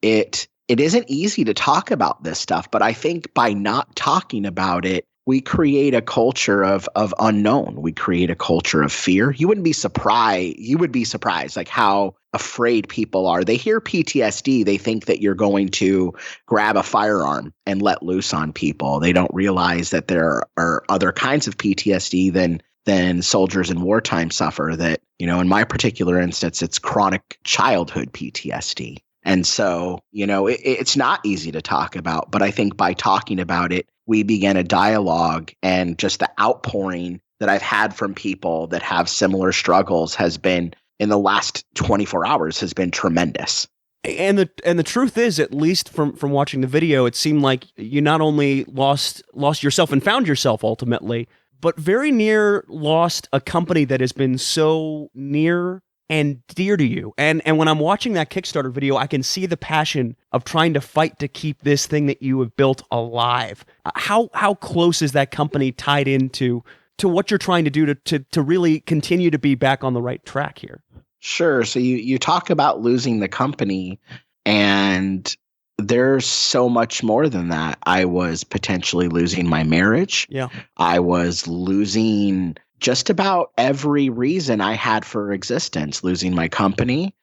It isn't easy to talk about this stuff, but I think by not talking about it, we create a culture of unknown. We create a culture of fear. You would be surprised like how afraid people are. They hear PTSD. They think that you're going to grab a firearm and let loose on people. They don't realize that there are other kinds of PTSD than soldiers in wartime suffer. That, in my particular instance, it's chronic childhood PTSD. And so, it's not easy to talk about, but I think by talking about it, we began a dialogue, and just the outpouring that I've had from people that have similar struggles has been, in the last 24 hours, has been tremendous. And the truth is, at least from watching the video, it seemed like you not only lost yourself and found yourself ultimately, but very near lost a company that has been so near and dear to you. And when I'm watching that Kickstarter video, I can see the passion of trying to fight to keep this thing that you have built alive. How close is that company tied into what you're trying to do to really continue to be back on the right track here? Sure. So you talk about losing the company, and there's so much more than that. I was potentially losing my marriage. Yeah. I was losing just about every reason I had for existence, losing my company.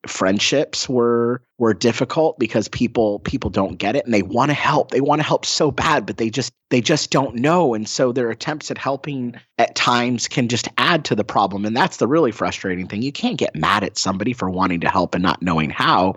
Friendships were difficult because people don't get it, and they want to help. They want to help so bad, but they just don't know. And so their attempts at helping at times can just add to the problem. And that's the really frustrating thing. You can't get mad at somebody for wanting to help and not knowing how.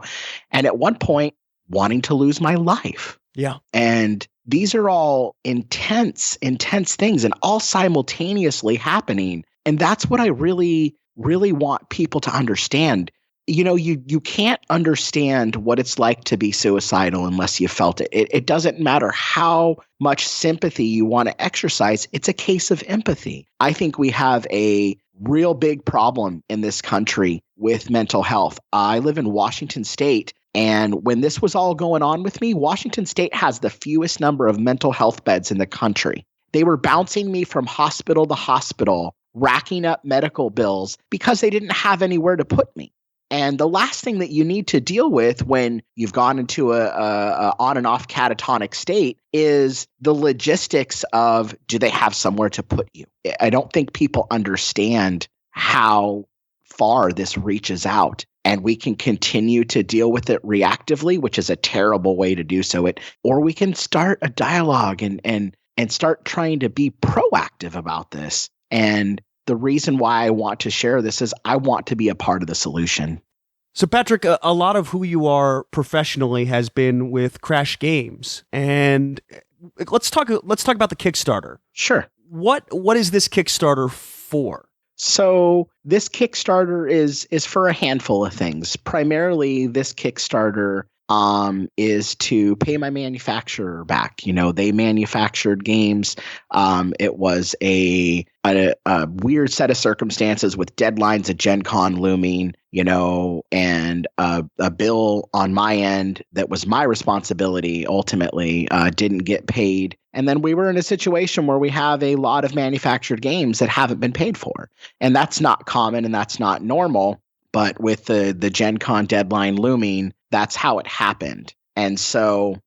And at one point, wanting to lose my life. Yeah. And these are all intense things and all simultaneously happening. And that's what I really, really want people to understand. You know, you can't understand what it's like to be suicidal unless you felt it. It doesn't matter how much sympathy you want to exercise. It's a case of empathy. I think we have a real big problem in this country with mental health. I live in Washington State. And when this was all going on with me, Washington State has the fewest number of mental health beds in the country. They were bouncing me from hospital to hospital, racking up medical bills because they didn't have anywhere to put me. And the last thing that you need to deal with when you've gone into a on and off catatonic state is the logistics of, do they have somewhere to put you? I don't think people understand how far this reaches out. And we can continue to deal with it reactively, which is a terrible way to do so. Or we can start a dialogue and start trying to be proactive about this. And the reason why I want to share this is I want to be a part of the solution. So Patrick, a lot of who you are professionally has been with Crash Games, and let's talk about the Kickstarter. Sure. What is this Kickstarter for? So this Kickstarter is for a handful of things. Primarily, this Kickstarter is to pay my manufacturer back. You know, they manufactured games. It was a weird set of circumstances with deadlines at Gen Con looming, you know, and a bill on my end that was my responsibility ultimately didn't get paid. And then we were in a situation where we have a lot of manufactured games that haven't been paid for. And that's not common and that's not normal. But with the Gen Con deadline looming, that's how it happened. And so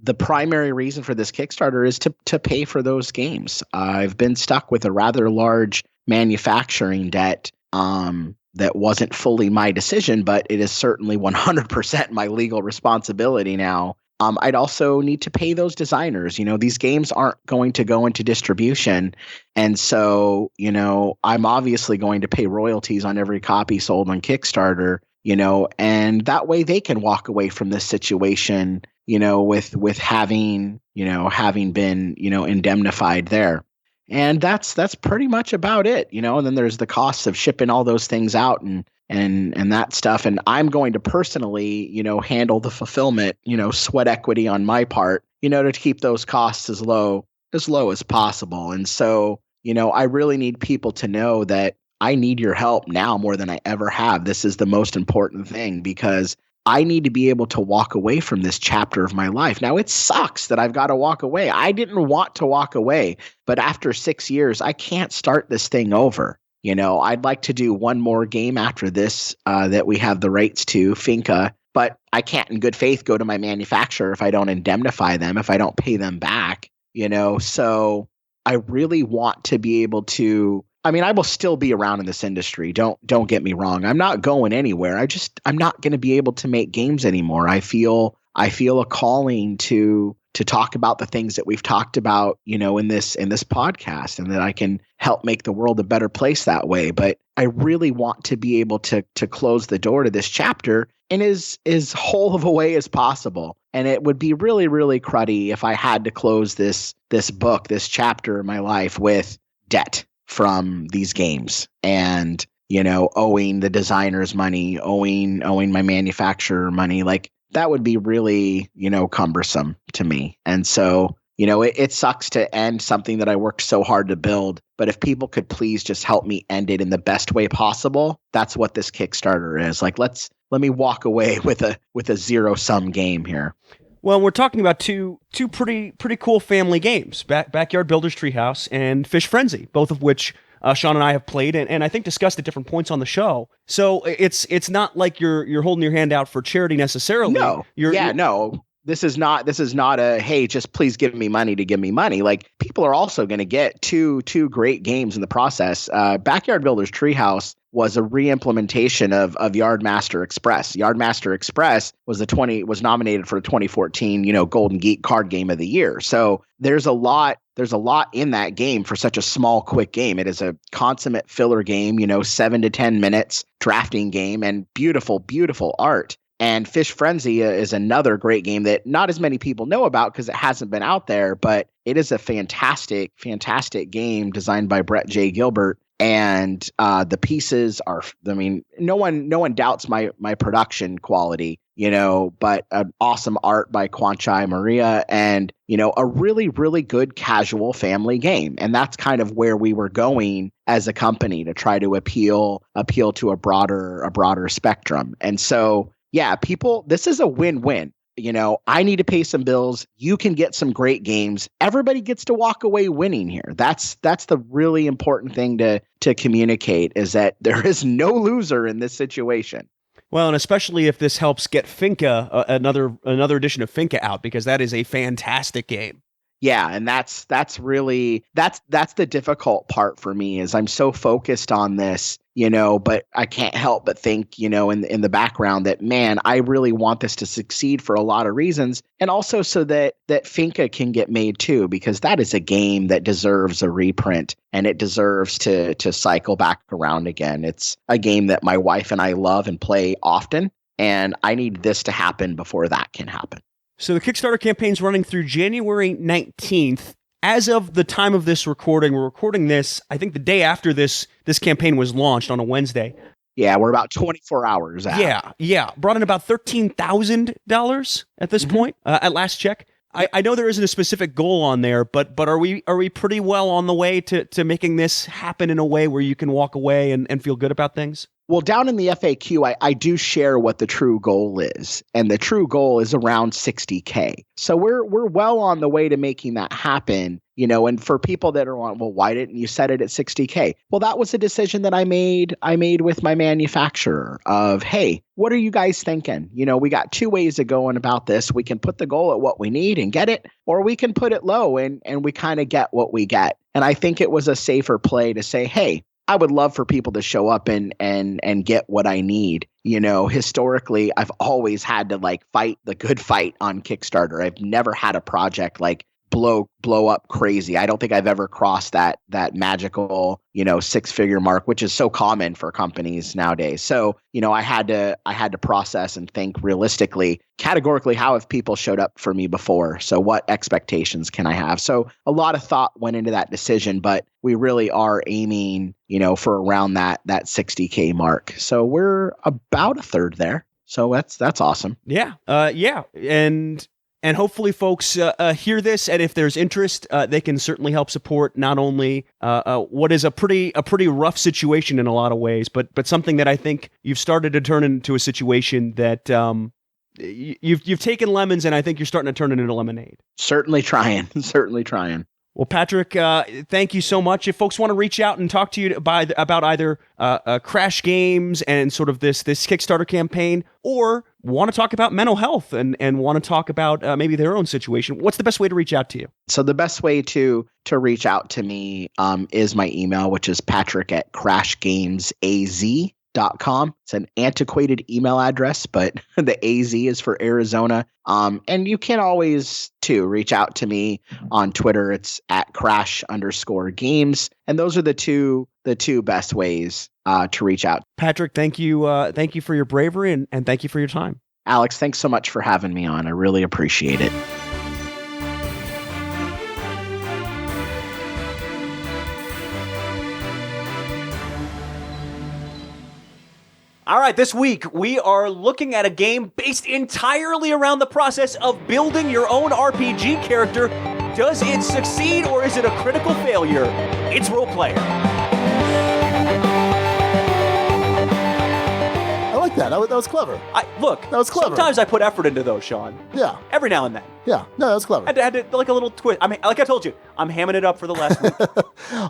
the primary reason for this Kickstarter is to pay for those games. I've been stuck with a rather large manufacturing debt that wasn't fully my decision, but it is certainly 100% my legal responsibility now. I'd also need to pay those designers. You know, these games aren't going to go into distribution. And so, you know, I'm obviously going to pay royalties on every copy sold on Kickstarter, you know, and that way they can walk away from this situation, you know, with having been, you know, indemnified there. And that's pretty much about it, you know, and then there's the costs of shipping all those things out and that stuff. And I'm going to personally, you know, handle the fulfillment, you know, sweat equity on my part, you know, to keep those costs as low as possible. And so, you know, I really need people to know that I need your help now more than I ever have. This is the most important thing because I need to be able to walk away from this chapter of my life. Now, it sucks that I've got to walk away. I didn't want to walk away, but after 6 years, I can't start this thing over. You know, I'd like to do one more game after this that we have the rights to, Finca, but I can't in good faith go to my manufacturer if I don't indemnify them, if I don't pay them back, you know. So I really want to be able to, I mean, I will still be around in this industry. Don't get me wrong. I'm not going anywhere. I'm not going to be able to make games anymore. I feel a calling to talk about the things that we've talked about, you know, in this podcast, and that I can help make the world a better place that way. But I really want to be able to close the door to this chapter in as whole of a way as possible. And it would be really, really cruddy if I had to close this book, this chapter in my life with debt from these games and, you know, owing the designers money, owing my manufacturer money. Like, that would be really, you know, cumbersome to me. And so, you know, it sucks to end something that I worked so hard to build. But if people could please just help me end it in the best way possible, that's what this Kickstarter is. Like, let me walk away with a zero-sum game here. Well, we're talking about two pretty cool family games, Backyard Builders Treehouse and Fish Frenzy, both of which Sean and I have played and I think discussed at different points on the show. So it's not like you're holding your hand out for charity necessarily. No. No. This is not a, hey, just please give me money to give me money. Like, people are also going to get two great games in the process. Backyard Builders Treehouse was a re-implementation of Yardmaster Express. Yardmaster Express was nominated for the 2014, you know, Golden Geek Card Game of the Year. So there's a lot in that game for such a small, quick game. It is a consummate filler game, you know, 7 to 10 minutes drafting game and beautiful, beautiful art. And Fish Frenzy is another great game that not as many people know about because it hasn't been out there, but it is a fantastic, fantastic game designed by Brett J. Gilbert. And the pieces are, I mean, no one doubts my production quality, but an awesome art by Kwanchai Maria and, a really, really good casual family game. And that's kind of where we were going as a company to try to appeal to a broader spectrum. And so, yeah, this is a win-win. I need to pay some bills. You can get some great games. Everybody gets to walk away winning here. That's the really important thing to communicate, is that there is no loser in this situation. Well, and especially if this helps get Finca, another edition of Finca out, because that is a fantastic game. Yeah, and that's the difficult part for me, is I'm so focused on this, but I can't help but think, in the background that, man, I really want this to succeed for a lot of reasons, and also so that Finca can get made too, because that is a game that deserves a reprint and it deserves to cycle back around again. It's a game that my wife and I love and play often, and I need this to happen before that can happen. So the Kickstarter campaign's running through January 19th. As of the time of this recording, we're recording this, I think the day after this campaign was launched on a Wednesday. Yeah, we're about 24 hours out. Yeah. Brought in about $13,000 at this point, at last check. I know there isn't a specific goal on there, but are we pretty well on the way to making this happen in a way where you can walk away and feel good about things? Well, down in the FAQ, I do share what the true goal is, and the true goal is around $60K. So we're well on the way to making that happen, and for people that are on, well, why didn't you set it at $60K? Well, that was a decision that I made with my manufacturer of, hey, what are you guys thinking? We got two ways of going about this. We can put the goal at what we need and get it, or we can put it low and we kind of get what we get. And I think it was a safer play to say, hey, I would love for people to show up and get what I need. Historically, I've always had to fight the good fight on Kickstarter. I've never had a project blow up crazy. I don't think I've ever crossed that magical, six-figure mark, which is so common for companies nowadays. So, I had to process and think realistically, categorically, how have people showed up for me before? So what expectations can I have? So a lot of thought went into that decision, but we really are aiming, for around that $60K mark. So we're about a third there. So that's awesome. Yeah. And hopefully folks hear this, and if there's interest, they can certainly help support not only what is a pretty rough situation in a lot of ways, but something that I think you've started to turn into a situation that you've taken lemons, and I think you're starting to turn it into lemonade. Certainly trying. Well, Patrick, thank you so much. If folks want to reach out and talk to you about either Crash Games and sort of this Kickstarter campaign, or want to talk about mental health and want to talk about maybe their own situation, what's the best way to reach out to you? So the best way to reach out to me is my email, which is patrick@crashgamesaz.com. It's an antiquated email address, but the AZ is for Arizona. And you can always reach out to me on Twitter. It's @crash_games. And those are the two best ways to reach out. Patrick, thank you for your bravery and thank you for your time. Alex, thanks so much for having me on. I really appreciate it. All right, this week we are looking at a game based entirely around the process of building your own RPG character. Does it succeed or is it a critical failure? It's Role Player. I like that. That was clever. That was clever. Sometimes I put effort into those, Sean. Yeah. Every now and then. Yeah. No, that was clever. I had to, like a little twist. I mean, like I told you, I'm hamming it up for the last week.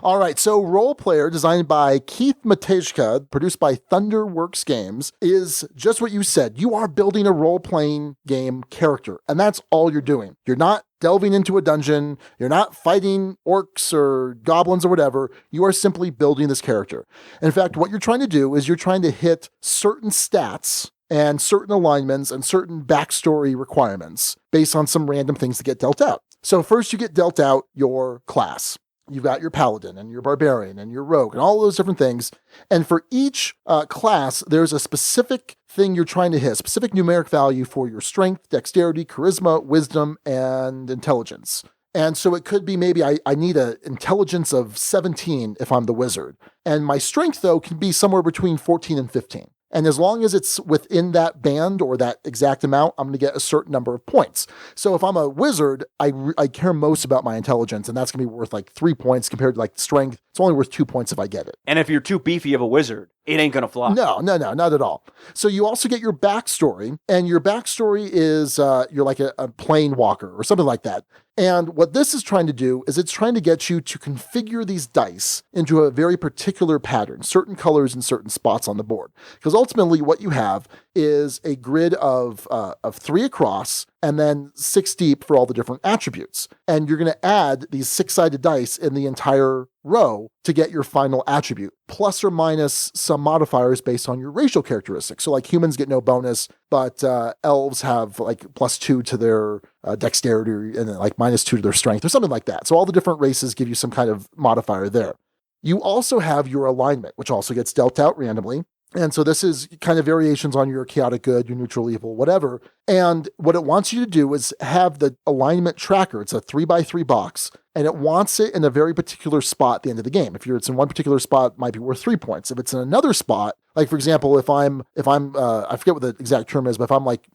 All right. So Role Player, designed by Keith Matejka, produced by Thunderworks Games, is just what you said. You are building a role-playing game character, and that's all you're doing. You're not delving into a dungeon. You're not fighting orcs or goblins or whatever. You are simply building this character. In fact, what you're trying to do is you're trying to hit certain stats and certain alignments and certain backstory requirements based on some random things that get dealt out. So first you get dealt out your class. You've got your paladin and your barbarian and your rogue and all those different things. And for each class, there's a specific thing you're trying to hit, a specific numeric value for your strength, dexterity, charisma, wisdom, and intelligence. And so it could be maybe I need an intelligence of 17 if I'm the wizard. And my strength, though, can be somewhere between 14 and 15. And as long as it's within that band or that exact amount, I'm going to get a certain number of points. So if I'm a wizard, I care most about my intelligence, and that's going to be worth like 3 points compared to like strength. It's only worth 2 points if I get it. And if you're too beefy of a wizard, it ain't going to fly. No, not at all. So you also get your backstory, and your backstory is you're like a plane walker or something like that. And what this is trying to do is it's trying to get you to configure these dice into a very particular pattern, certain colors in certain spots on the board. Because ultimately what you have is a grid of 3 across and then 6 deep for all the different attributes. And you're going to add these 6-sided dice in the entire row to get your final attribute, plus or minus some modifiers based on your racial characteristics. So like humans get no bonus, but elves have like +2 to their dexterity and then like -2 to their strength or something like that. So all the different races give you some kind of modifier there. You also have your alignment, which also gets dealt out randomly. And so this is kind of variations on your chaotic good, your neutral evil, whatever. And what it wants you to do is have the alignment tracker. It's a 3x3 box, and it wants it in a very particular spot at the end of the game. If it's in one particular spot, it might be worth 3 points. If it's in another spot, like for example, if I'm I forget what the exact term is, but if I'm like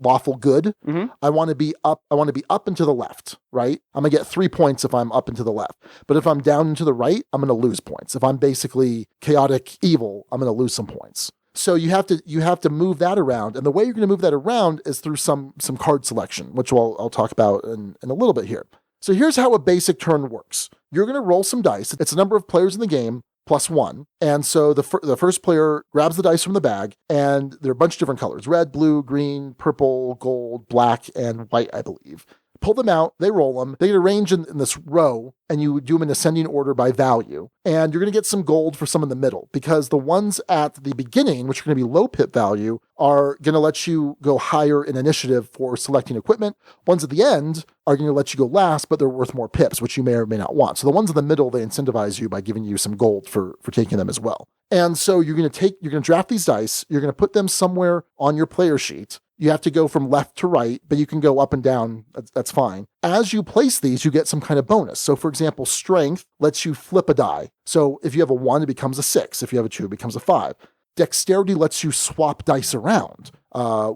lawful good, I want to be up and to the left, right? I'm gonna get 3 points if I'm up and to the left. But if I'm down and to the right, I'm gonna lose points. If I'm basically chaotic evil, I'm gonna lose some points. So you have to move that around, and the way you're going to move that around is through some card selection, which I'll talk about in a little bit here. So here's how a basic turn works. You're going to roll some dice. It's a number of players in the game +1, and so the first player grabs the dice from the bag, and there are a bunch of different colors: red, blue, green, purple, gold, black, and white, I believe. Pull them out, they roll them, they get arranged in this row, and you do them in ascending order by value. And you're going to get some gold for some in the middle, because the ones at the beginning, which are going to be low pip value, are going to let you go higher in initiative for selecting equipment. Ones at the end are going to let you go last, but they're worth more pips, which you may or may not want. So the ones in the middle, they incentivize you by giving you some gold for taking them as well. And so you're going to draft these dice, you're going to put them somewhere on your player sheet. You have to go from left to right, but you can go up and down. That's fine. As you place these, you get some kind of bonus. So for example, strength lets you flip a die. So if you have a 1, it becomes a 6. If you have a 2, it becomes a 5. Dexterity lets you swap dice around.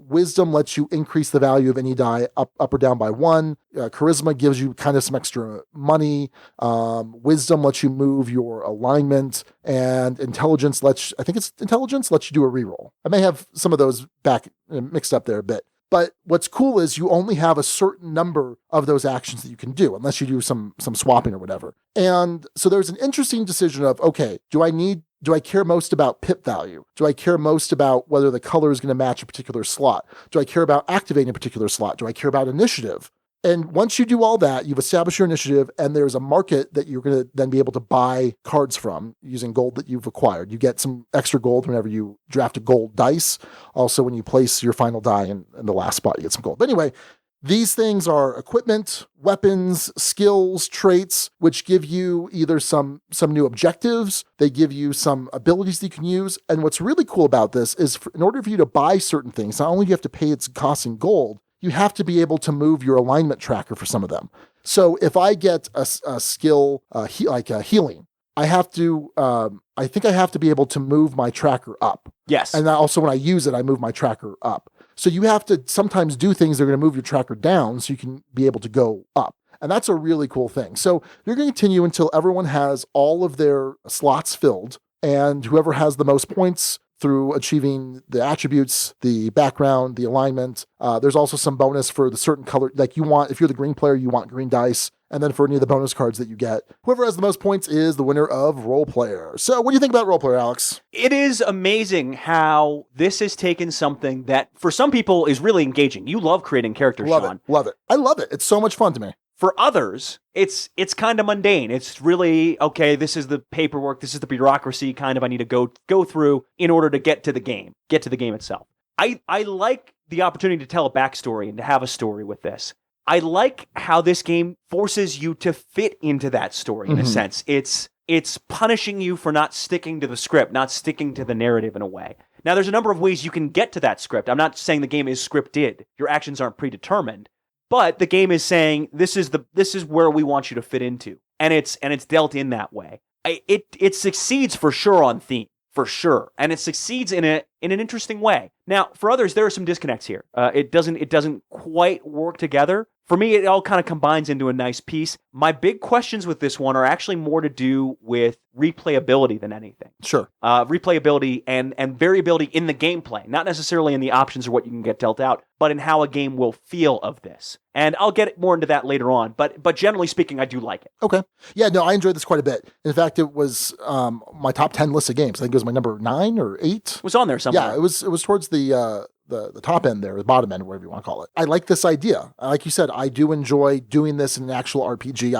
Wisdom lets you increase the value of any die up or down by 1. Charisma gives you kind of some extra money. Wisdom lets you move your alignment, and intelligence lets you do a reroll. I may have some of those back mixed up there a bit. But what's cool is you only have a certain number of those actions that you can do, unless you do some swapping or whatever. And so there's an interesting decision of, okay, do I care most about pip value? Do I care most about whether the color is going to match a particular slot? Do I care about activating a particular slot? Do I care about initiative? And once you do all that, you've established your initiative, and there's a market that you're going to then be able to buy cards from using gold that you've acquired. You get some extra gold whenever you draft a gold dice. Also, when you place your final die in the last spot, you get some gold. But anyway, these things are equipment, weapons, skills, traits, which give you either some new objectives, they give you some abilities that you can use. And what's really cool about this is in order for you to buy certain things, not only do you have to pay its cost in gold, you have to be able to move your alignment tracker for some of them. So if I get a skill like healing, I think I have to be able to move my tracker up. Yes. And also when I use it, I move my tracker up. So you have to sometimes do things that are going to move your tracker down so you can be able to go up. And that's a really cool thing. So you're going to continue until everyone has all of their slots filled, and whoever has the most points through achieving the attributes, the background, the alignment. There's also some bonus for the certain color, like you want, if you're the green player, you want green dice. And then for any of the bonus cards that you get, whoever has the most points is the winner of Role Player. So what do you think about Role Player, Alex? It is amazing how this has taken something that for some people is really engaging. You love creating characters, Sean. Love it. I love it. It's so much fun to me. For others, it's kind of mundane. It's really, okay, this is the paperwork, this is the bureaucracy kind of I need to go through in order to get to the game itself. I like the opportunity to tell a backstory and to have a story with this. I like how this game forces you to fit into that story in a sense. It's punishing you for not sticking to the script, not sticking to the narrative in a way. Now, there's a number of ways you can get to that script. I'm not saying the game is scripted. Your actions aren't predetermined. But the game is saying this is where we want you to fit into. And it's dealt in that way. It succeeds for sure on theme. For sure. And it succeeds in an interesting way. Now, for others, there are some disconnects here. It doesn't quite work together. For me, it all kind of combines into a nice piece. My big questions with this one are actually more to do with replayability than anything. Sure. Replayability and variability in the gameplay, not necessarily in the options or what you can get dealt out, but in how a game will feel of this. And I'll get more into that later on, but generally speaking, I do like it. Okay. Yeah, no, I enjoyed this quite a bit. In fact, it was my top 10 list of games. I think it was my number 9 or 8. It was on there somewhere. Yeah, it was towards the top end there, the bottom end, whatever you want to call it. I like this idea. Like you said, I do enjoy doing this in an actual RPG.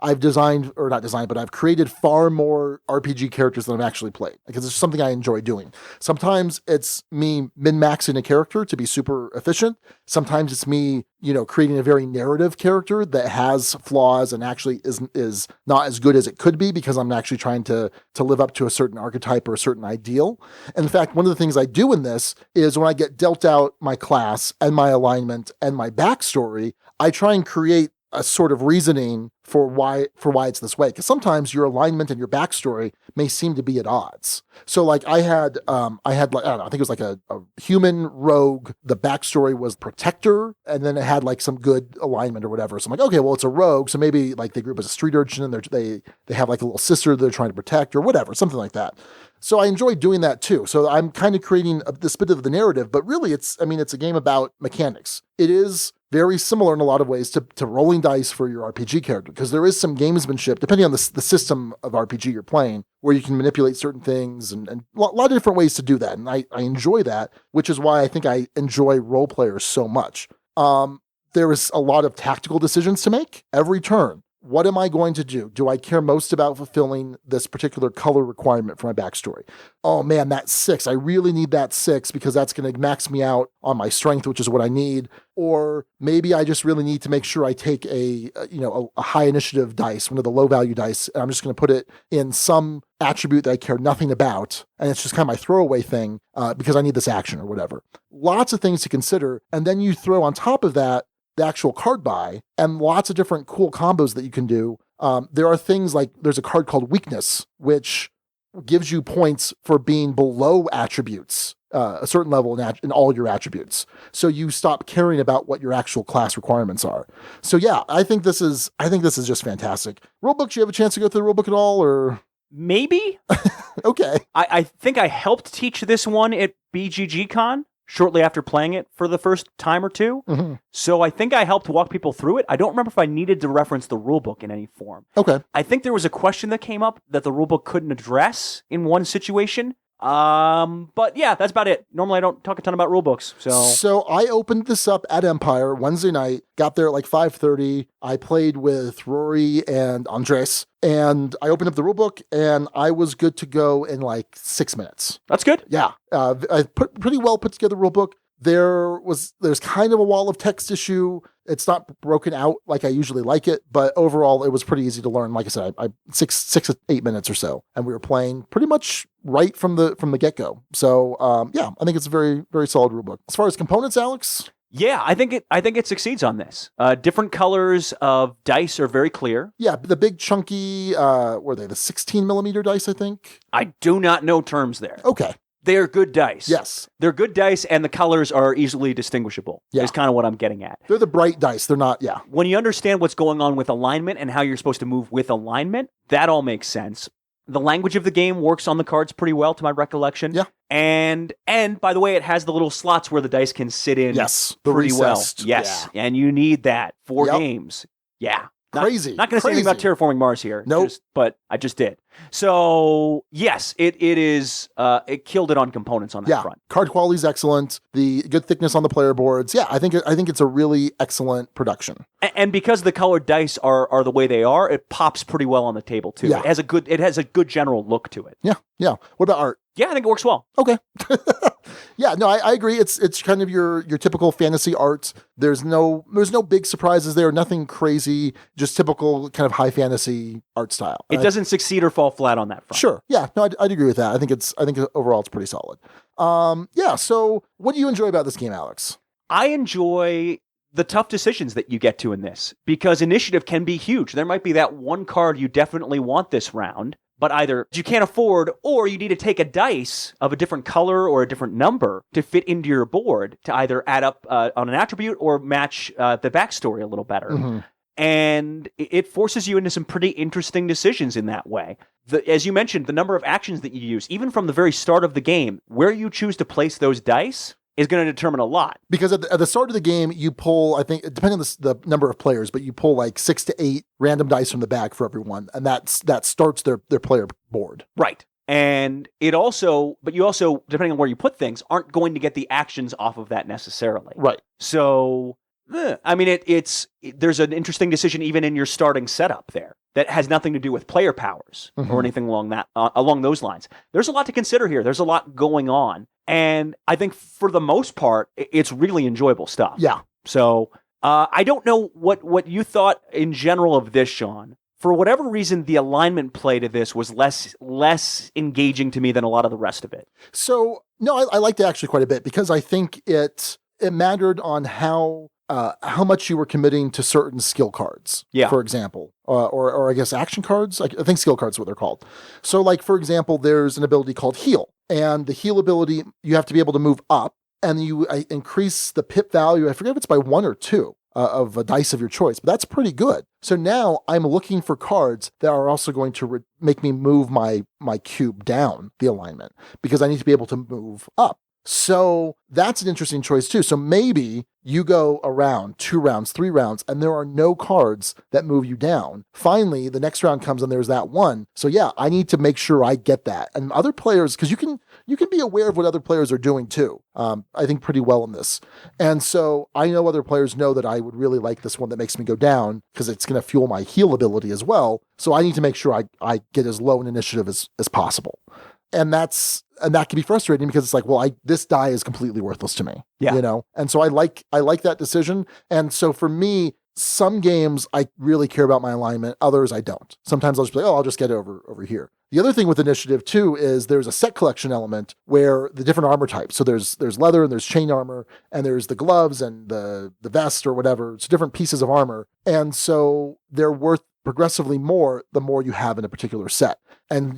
I've designed, or not designed, but I've created far more RPG characters than I've actually played, because it's something I enjoy doing. Sometimes it's me min-maxing a character to be super efficient. Sometimes it's me, creating a very narrative character that has flaws and actually is not as good as it could be because I'm actually trying to live up to a certain archetype or a certain ideal. And in fact, one of the things I do in this is when I get dealt out my class and my alignment and my backstory, I try and create a sort of reasoning for why it's this way. Because sometimes your alignment and your backstory may seem to be at odds. So like I had like, I don't know, I think it was like a human rogue. The backstory was protector, and then it had like some good alignment or whatever. So I'm like, okay, well, it's a rogue, so maybe like they grew up as a street urchin and they have like a little sister they're trying to protect or whatever, something like that. So I enjoy doing that too. So I'm kind of creating this bit of the narrative, but really it's a game about mechanics. It is very similar in a lot of ways to rolling dice for your RPG character, because there is some gamesmanship, depending on the system of RPG you're playing, where you can manipulate certain things and a lot of different ways to do that. And I enjoy that, which is why I think I enjoy role players so much. There is a lot of tactical decisions to make every turn. What am I going to do? Do I care most about fulfilling this particular color requirement for my backstory? Oh man, that 6. I really need that 6 because that's going to max me out on my strength, which is what I need. Or maybe I just really need to make sure I take a high initiative dice, one of the low value dice, and I'm just going to put it in some attribute that I care nothing about. And it's just kind of my throwaway thing because I need this action or whatever. Lots of things to consider. And then you throw on top of that the actual card buy and lots of different cool combos that you can do. There are things like there's a card called Weakness, which gives you points for being below attributes, a certain level in all your attributes. So you stop caring about what your actual class requirements are. So yeah, I think this is just fantastic. Rulebook, do you have a chance to go through the rulebook at all, or? Maybe. Okay. I think I helped teach this one at BGG-Con shortly after playing it for the first time or two. Mm-hmm. So I think I helped walk people through it. I don't remember if I needed to reference the rulebook in any form. Okay. I think there was a question that came up that the rulebook couldn't address in one situation. But yeah, that's about it. Normally I don't talk a ton about rulebooks. So I opened this up at Empire Wednesday night, got there at like 5:30. I played with Rory and Andres, and I opened up the rulebook and I was good to go in like 6 minutes. That's good. Yeah. I pretty well put together rulebook. There's kind of a wall of text issue. It's not broken out like I usually like it, but overall it was pretty easy to learn. Like I said, I 6 to 8 minutes or so, and we were playing pretty much right from the get-go. So yeah, I think it's a very, very solid rulebook. As far as components, Alex? Yeah, I think it succeeds on this. Different colors of dice are very clear. Yeah, the big chunky, were they the 16 millimeter dice, I think? I do not know terms there. Okay. They're good dice. Yes. They're good dice, and the colors are easily distinguishable. Yeah. Is kind of what I'm getting at. They're the bright dice. They're not, yeah. When you understand what's going on with alignment and how you're supposed to move with alignment, that all makes sense. The language of the game works on the cards pretty well, to my recollection. Yeah. And by the way, it has the little slots where the dice can sit in. Yes. Pretty recessed. well. Yes. Yeah. And you need that for games. Yeah. Crazy. Not going to say anything about terraforming Mars here. Nope. But I just did. So yes, it is. It killed it on components on that front. Card quality is excellent. The good thickness on the player boards. Yeah, I think it's a really excellent production. And because the colored dice are the way they are, it pops pretty well on the table too. Yeah. It has a good general look to it. Yeah. Yeah. What about art? Yeah, I think it works well. Okay. Yeah, no, I agree. It's kind of your typical fantasy art. There's no big surprises there, nothing crazy, just typical kind of high fantasy art style. It doesn't succeed or fall flat on that front. Sure. Yeah, no, I'd agree with that. I think overall it's pretty solid. Yeah, so what do you enjoy about this game, Alex? I enjoy the tough decisions that you get to in this, because initiative can be huge. There might be that one card you definitely want this round, but either you can't afford, or you need to take a dice of a different color or a different number to fit into your board to either add up on an attribute or match the backstory a little better. Mm-hmm. And it forces you into some pretty interesting decisions in that way. As you mentioned, the number of actions that you use, even from the very start of the game, where you choose to place those dice is going to determine a lot. Because at the start of the game, you pull, I think, depending on the number of players, but you pull like 6 to 8 random dice from the bag for everyone, and that starts their player board. Right. And you also, depending on where you put things, aren't going to get the actions off of that necessarily. Right. So, I mean, there's an interesting decision even in your starting setup there that has nothing to do with player powers or anything along those lines. There's a lot to consider here. There's a lot going on. And I think for the most part, it's really enjoyable stuff. Yeah. So I don't know what you thought in general of this, Sean. For whatever reason, the alignment play to this was less engaging to me than a lot of the rest of it. So, no, I liked it actually quite a bit, because I think it mattered on how much you were committing to certain skill cards, for example, or I guess action cards. I think skill cards is what they're called. So, like, for example, there's an ability called Heal. And the heal ability, you have to be able to move up, and you increase the pip value. I forget if it's by 1 or 2 of a dice of your choice, but that's pretty good. So now I'm looking for cards that are also going to make me move my cube down the alignment, because I need to be able to move up. So that's an interesting choice too. So maybe you go a round, 2 rounds, 3 rounds, and there are no cards that move you down. Finally, the next round comes and there's that one. So yeah, I need to make sure I get that. And other players, because you can be aware of what other players are doing too. I think pretty well in this. And so I know other players know that I would really like this one that makes me go down, because it's going to fuel my heal ability as well. So I need to make sure I get as low an initiative as possible. And that can be frustrating, because it's like, well, this die is completely worthless to me, you know? And so I like that decision. And so for me, some games I really care about my alignment, others I don't. Sometimes I'll just be like, I'll just get it over here. The other thing with initiative too is there's a set collection element where the different armor types. So there's leather and there's chain armor, and there's the gloves and the vest or whatever. It's different pieces of armor. And so they're worth progressively more the more you have in a particular set. And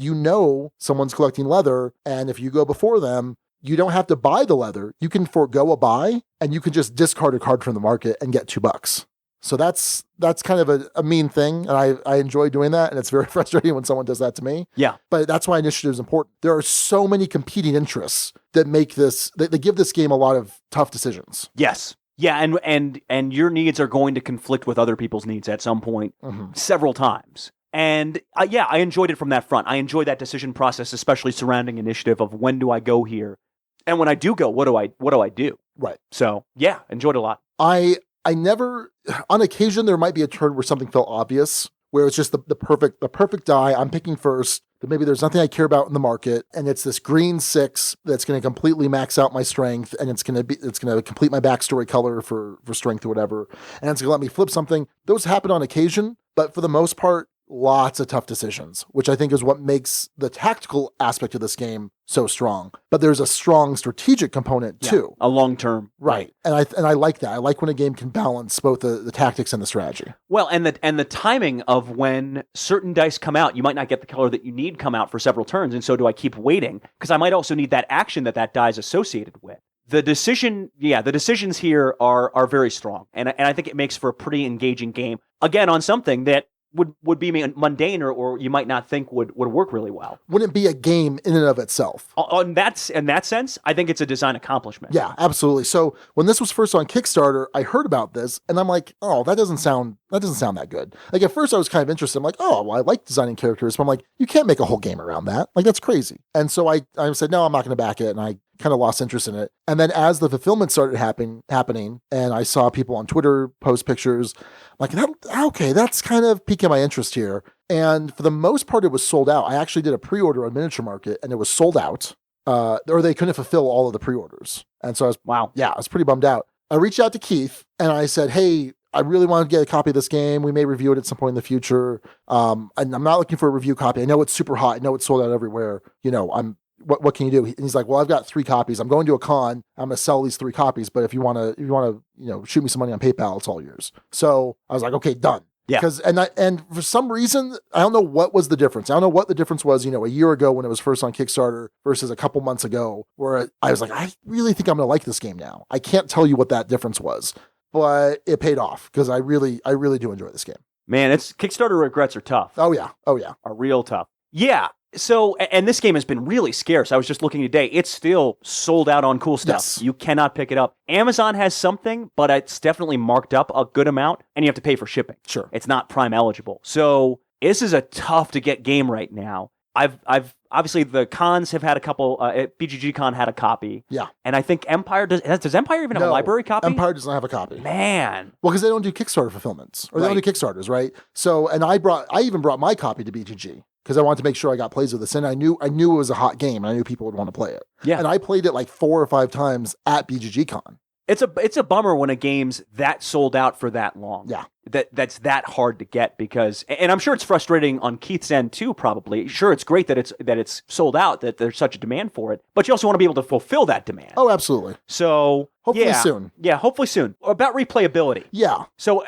someone's collecting leather, and if you go before them, you don't have to buy the leather. You can forego a buy, and you can just discard a card from the market and get $2. So that's kind of a mean thing, and I enjoy doing that, and it's very frustrating when someone does that to me. Yeah. But that's why initiative is important. There are so many competing interests that that give this game a lot of tough decisions. Yes. Yeah, and your needs are going to conflict with other people's needs at some point, several times. And I enjoyed it from that front. I enjoyed that decision process, especially surrounding initiative of when do I go here, and when I do go, what do I do? Right. So yeah, enjoyed it a lot. I never, on occasion, there might be a turn where something felt obvious, where it's just the perfect die. I'm picking first, but maybe there's nothing I care about in the market, and it's this green 6 that's going to completely max out my strength, and it's going to complete my backstory color for strength or whatever, and it's going to let me flip something. Those happen on occasion, but for the most part, lots of tough decisions, which I think is what makes the tactical aspect of this game so strong. But there's a strong strategic component too. A long-term. Right. And I like that. I like when a game can balance both the tactics and the strategy. Well, and the timing of when certain dice come out, you might not get the color that you need come out for several turns, and so do I keep waiting? Because I might also need that action that die is associated with. The decisions here are very strong, and I think it makes for a pretty engaging game. Again, on something that would be mundane or you might not think would work really well. Wouldn't be a game in and of itself. In that sense, I think it's a design accomplishment. Yeah, absolutely. So when this was first on Kickstarter, I heard about this and I'm like, oh, that doesn't sound that good. Like at first I was kind of interested. I'm like, oh, well, I like designing characters, but I'm like, you can't make a whole game around that. Like that's crazy. And so I said, no, I'm not going to back it. And I kind of lost interest in it. And then as the fulfillment started happening, and I saw people on Twitter post pictures, I'm like, okay, that's kind of piquing my interest here. And for the most part, it was sold out. I actually did a pre-order on Miniature Market, and it was sold out. or they couldn't fulfill all of the pre-orders. And so I was pretty bummed out. I reached out to Keith and I said, hey, I really want to get a copy of this game. We may review it at some point in the future. And I'm not looking for a review copy. I know it's super hot. I know it's sold out everywhere. What can you do? And he's like, well, I've got 3 copies. I'm going to a con. I'm going to sell these 3 copies. But if you want to, shoot me some money on PayPal, it's all yours. So I was like, okay, done. Yeah. And for some reason, I don't know what was the difference. I don't know what the difference was, a year ago when it was first on Kickstarter versus a couple months ago, where I was like, I really think I'm going to like this game now. I can't tell you what that difference was, but it paid off because I really do enjoy this game. Man, Kickstarter regrets are tough. Oh yeah. Are real tough. Yeah. So, and this game has been really scarce. I was just looking today. It's still sold out on cool stuff. Yes. You cannot pick it up. Amazon has something, but it's definitely marked up a good amount, and you have to pay for shipping. Sure. It's not Prime eligible. So this is a tough to get game right now. I've obviously the cons have had a couple. BGG Con had a copy. Yeah. And I think Empire does Empire even have a library copy? Empire does not have a copy. Man. Well, because they don't do Kickstarter fulfillments, or they don't do Kickstarters, right? So, and I even brought my copy to BGG. Because I wanted to make sure I got plays with this. And I knew it was a hot game, and I knew people would want to play it. Yeah. And I played it like 4 or 5 times at BGG Con. It's a bummer when a game's that sold out for that long. Yeah. That's that hard to get because, and I'm sure it's frustrating on Keith's end too, probably. Sure, it's great that it's sold out, that there's such a demand for it, but you also want to be able to fulfill that demand. Oh, absolutely. So hopefully soon. Yeah, hopefully soon. About replayability. Yeah. So,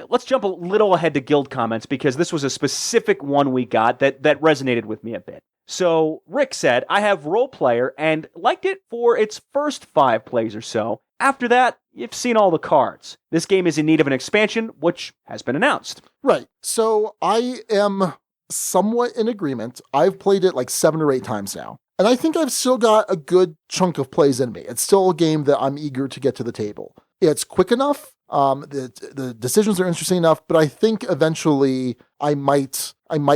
let's jump a little ahead to guild comments because this was a specific one we got that resonated with me a bit. So Rick said, I have Role Player and liked it for its first 5 plays or so. After that, you've seen all the cards. This game is in need of an expansion, which has been announced. Right. So I am somewhat in agreement. I've played it like 7 or 8 times now. And I think I've still got a good chunk of plays in me. It's still a game that I'm eager to get to the table. It's quick enough. The decisions are interesting enough, but I think eventually I might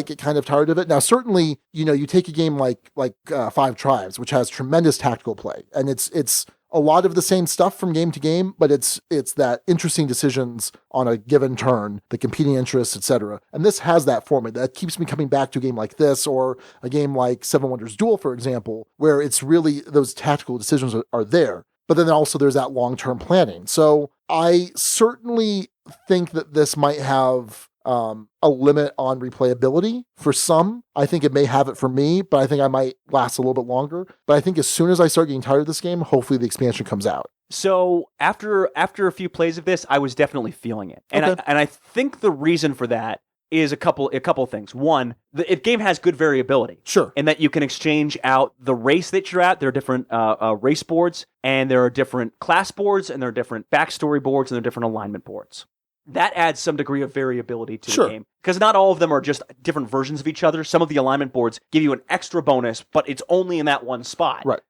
get kind of tired of it. Now, certainly, you take a game like 5 Tribes, which has tremendous tactical play, and it's a lot of the same stuff from game to game, but it's that interesting decisions on a given turn, the competing interests, etc. And this has that for me. That keeps me coming back to a game like this, or a game like Seven Wonders Duel, for example, where it's really those tactical decisions are there. But then also there's that long-term planning. So I certainly think that this might have a limit on replayability for some. I think it may have it for me, but I think I might last a little bit longer. But I think as soon as I start getting tired of this game, hopefully the expansion comes out. So after a few plays of this, I was definitely feeling it. And Okay. I think the reason for that is a couple of things. One, the game has good variability. Sure. In that you can exchange out the race that you're at. There are different race boards, and there are different class boards, and there are different backstory boards, and there are different alignment boards. That adds some degree of variability to the game. Because not all of them are just different versions of each other. Some of the alignment boards give you an extra bonus, but it's only in that one spot. Right.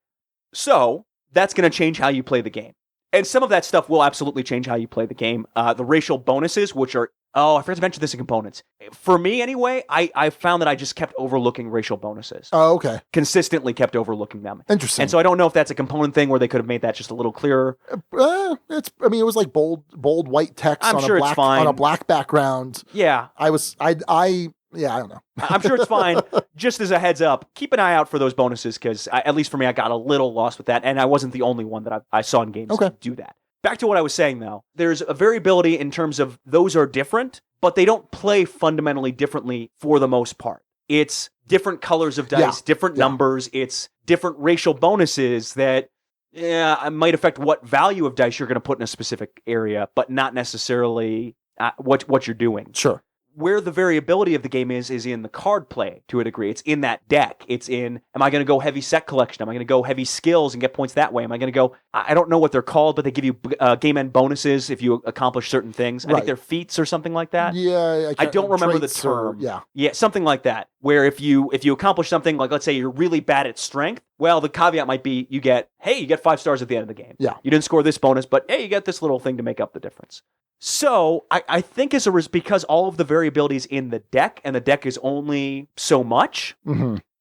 So that's going to change how you play the game. And some of that stuff will absolutely change how you play the game. The racial bonuses, which are, I forgot to mention this in components. For me, anyway, I found that I just kept overlooking racial bonuses. Oh, okay. Consistently kept overlooking them. Interesting. And so I don't know if that's a component thing where they could have made that just a little clearer. It was like bold white text I'm sure it's fine. on a black background. Yeah. I don't know. I'm sure it's fine. Just as a heads up, keep an eye out for those bonuses because at least for me, I got a little lost with that. And I wasn't the only one that I saw in games do that. Back to what I was saying, though. There's a variability in terms of those are different, but they don't play fundamentally differently for the most part. It's different colors of dice, different numbers. It's different racial bonuses that might affect what value of dice you're going to put in a specific area, but not necessarily what you're doing. Sure. Where the variability of the game is in the card play to a degree. It's in that deck. It's in, am I going to go heavy set collection? Am I going to go heavy skills and get points that way? Am I going to go, I don't know what they're called, but they give you game end bonuses if you accomplish certain things. I think they're feats or something like that. Yeah. I don't remember the term. Yeah, something like that. Where if you accomplish something, like let's say you're really bad at strength, well, the caveat might be you get 5 stars at the end of the game. Yeah. You didn't score this bonus, but hey, you get this little thing to make up the difference. So I think because all of the variability is in the deck, and the deck is only so much,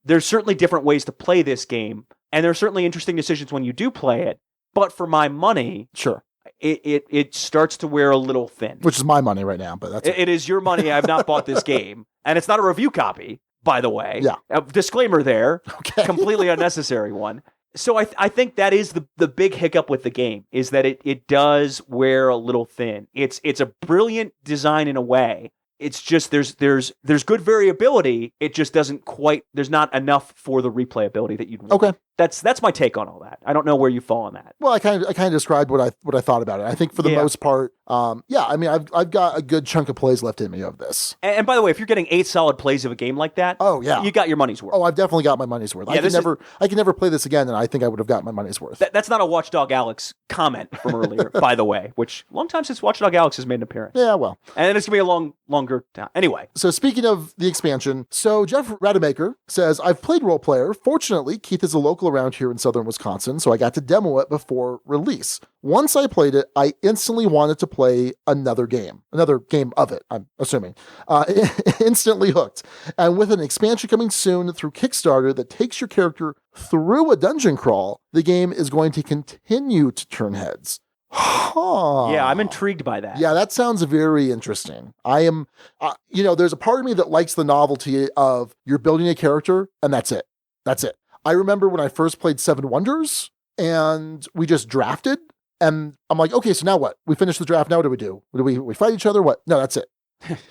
there's certainly different ways to play this game, and there's certainly interesting decisions when you do play it. But for my money, sure, it starts to wear a little thin. Which is my money right now, but that's it is your money. I've not bought this game, and it's not a review copy. by the way. Yeah. Disclaimer there. Okay. Completely unnecessary one. So I think that is the big hiccup with the game, is that it does wear a little thin. It's a brilliant design in a way. It's just there's good variability. It just doesn't quite. There's not enough for the replayability that you'd want. Okay. That's my take on all that. I don't know where you fall on that. Well, I kind of described what I thought about it. I think for the most part, I mean, I've got a good chunk of plays left in me of this. And by the way, if you're getting 8 solid plays of a game like that, oh yeah, you got your money's worth. Oh, I've definitely got my money's worth. Yeah, I can never play this again, and I think I would have got my money's worth. That's not a Watchdog Alex comment from earlier, by the way. Which long time since Watchdog Alex has made an appearance. Yeah, well, and it's gonna be a longer time. Anyway, so speaking of the expansion, so Jeff Rademacher says, I've played Role Player. Fortunately, Keith is a local around here in southern Wisconsin, so I got to demo it before release. Once I played it, I instantly wanted to play another game of it, I'm assuming. Instantly hooked. And with an expansion coming soon through Kickstarter that takes your character through a dungeon crawl, the game is going to continue to turn heads. Huh. Yeah, I'm intrigued by that. Yeah, that sounds very interesting. I am, there's a part of me that likes the novelty of you're building a character and that's it. That's it. I remember when I first played Seven Wonders and we just drafted and I'm like, okay, so now what? We finished the draft. Now what do we do? We fight each other? What? No, that's it.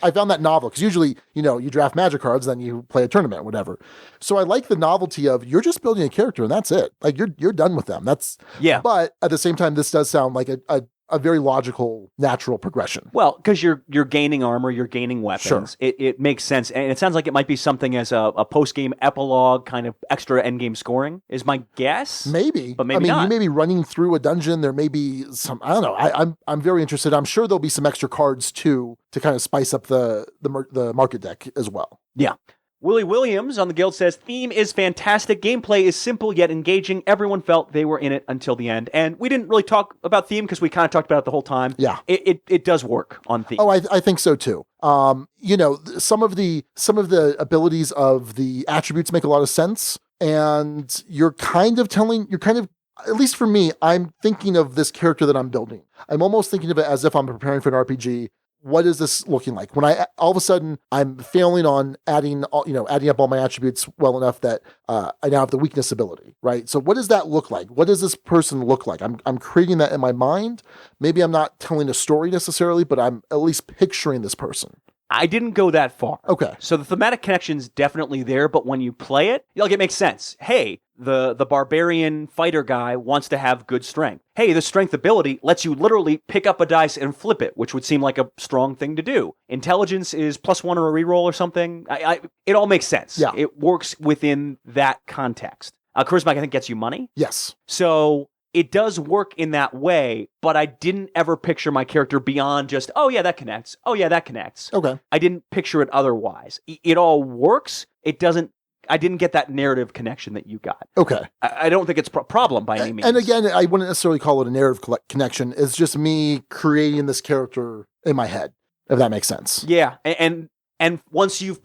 I found that novel because usually, you draft magic cards, then you play a tournament, whatever. So I like the novelty of you're just building a character and that's it. Like you're done with them. But at the same time, this does sound like a very logical, natural progression. Well, because you're gaining armor, you're gaining weapons. Sure. It makes sense. And it sounds like it might be something as a post-game epilogue, kind of extra endgame scoring, is my guess. Maybe. But maybe not. You may be running through a dungeon. There may be some, I don't know. I'm very interested. I'm sure there'll be some extra cards too to kind of spice up the market deck as well. Yeah. Willie Williams on the Guild says, theme is fantastic. Gameplay is simple yet engaging. Everyone felt they were in it until the end. And we didn't really talk about theme because we kind of talked about it the whole time. Yeah. It does work on theme. Oh, I think so too. Some of the abilities of the attributes make a lot of sense. And you're kind of, at least for me, I'm thinking of this character that I'm building. I'm almost thinking of it as if I'm preparing for an RPG. What is this looking like? When all of a sudden I'm failing on adding up all my attributes well enough that I now have the weakness ability, right? So what does that look like? What does this person look like? I'm creating that in my mind. Maybe I'm not telling a story necessarily, but I'm at least picturing this person. I didn't go that far. Okay. So the thematic connection's definitely there, but when you play it, it makes sense. Hey, the barbarian fighter guy wants to have good strength. Hey, the strength ability lets you literally pick up a dice and flip it, which would seem like a strong thing to do. Intelligence is +1 or a reroll or something. It all makes sense. Yeah. It works within that context. Charisma, I think, gets you money. Yes. So it does work in that way, but I didn't ever picture my character beyond just, oh yeah, that connects. Oh yeah, that connects. Okay. I didn't picture it otherwise. It all works. I didn't get that narrative connection that you got. Okay. I don't think it's a problem by any means. And again, I wouldn't necessarily call it a narrative connection. It's just me creating this character in my head, if that makes sense. Yeah. And once you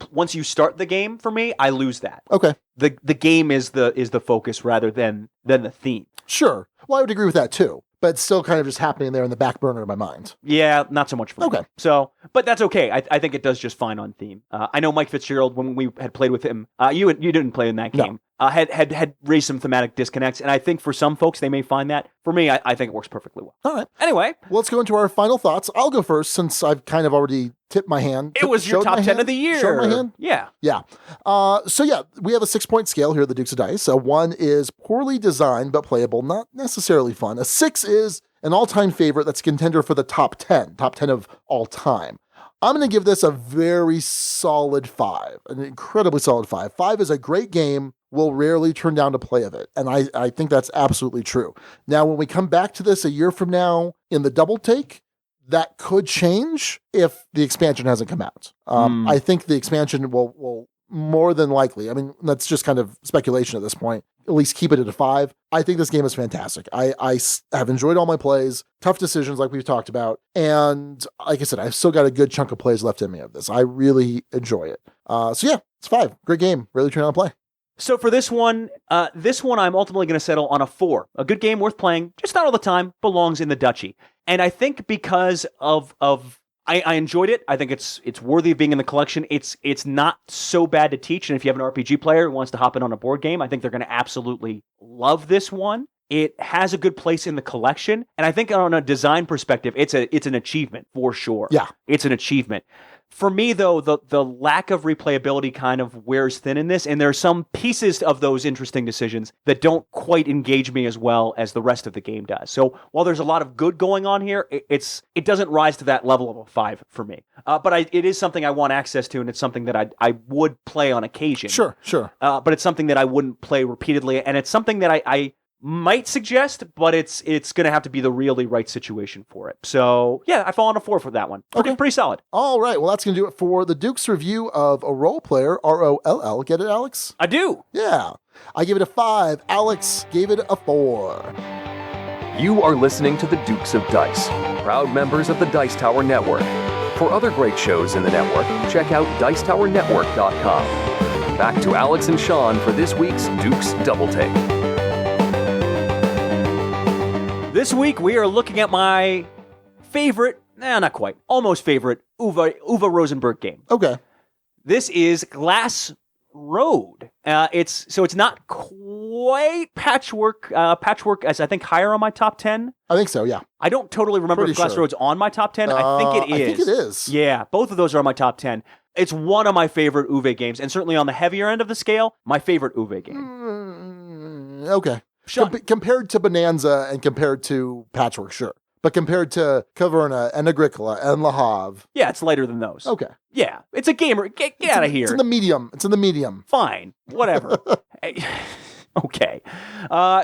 start the game, for me, I lose that. Okay. The game is the focus rather than the theme. Sure. Well, I would agree with that too. But it's still kind of just happening there in the back burner of my mind. Yeah, not so much for me. Okay. So, but that's okay. I think it does just fine on theme. I know Mike Fitzgerald, when we had played with him, you didn't play in that game, had raised some thematic disconnects. And I think for some folks, they may find that. For me, I think it works perfectly well. All right. Anyway. Well, let's go into our final thoughts. I'll go first since I've kind of already tipped my hand. It was your top 10 of the year. Showed my hand? Yeah. Yeah. We have a 6-point scale here at the Dukes of Dice. A 1 is poorly designed but playable, not necessarily fun. A 6 is an all-time favorite that's a contender for the top 10 of all time. I'm going to give this a very solid 5, an incredibly solid 5. 5 is a great game. We'll rarely turn down a play of it. And I think that's absolutely true. Now, when we come back to this a year from now in the double take, that could change if the expansion hasn't come out. I think the expansion will more than likely, I mean, that's just kind of speculation at this point, at least keep it at a 5. I think this game is fantastic. I have enjoyed all my plays, tough decisions like we've talked about. And like I said, I've still got a good chunk of plays left in me of this. I really enjoy it. It's 5. Great game. Really turn on play. So for this one I'm ultimately going to settle on a 4. A good game worth playing, just not all the time, belongs in the Duchy. And I think because of I enjoyed it. I think it's worthy of being in the collection. It's not so bad to teach, and if you have an RPG player who wants to hop in on a board game, I think they're going to absolutely love this one. It has a good place in the collection, and I think on a design perspective, it's an achievement for sure. Yeah. It's an achievement. For me, though, the lack of replayability kind of wears thin in this, and there are some pieces of those interesting decisions that don't quite engage me as well as the rest of the game does. So while there's a lot of good going on here, it doesn't rise to that level of a 5 for me. But it is something I want access to, and it's something that I would play on occasion. Sure. But it's something that I wouldn't play repeatedly, and it's something that I might suggest, but it's going to have to be the really right situation for it. So, yeah, I fall on a 4 for that one. Pretty solid. All right. Well, that's going to do it for the Duke's review of a role player, ROLL. Get it, Alex? I do. Yeah. I gave it a 5. Alex gave it a 4. You are listening to the Dukes of Dice, proud members of the Dice Tower Network. For other great shows in the network, check out dicetowernetwork.com. Back to Alex and Sean for this week's Dukes Double-Take. This week, we are looking at my favorite, not quite, almost favorite, Uwe Rosenberg game. Okay. This is Glass Road. It's not quite Patchwork. Patchwork is, I think, higher on my top 10. I think so, yeah. I don't totally remember if Glass Road's on my top 10. I think it is. I think it is. Yeah, both of those are on my top 10. It's one of my favorite Uwe games, and certainly on the heavier end of the scale, my favorite Uwe game. Okay. Compared to Bonanza and compared to Patchwork, sure. But compared to Caverna and Agricola and Le Havre. Yeah, it's lighter than those. Okay. Yeah, it's a gamer. Get out of here. It's in the medium. Fine. Whatever. Okay.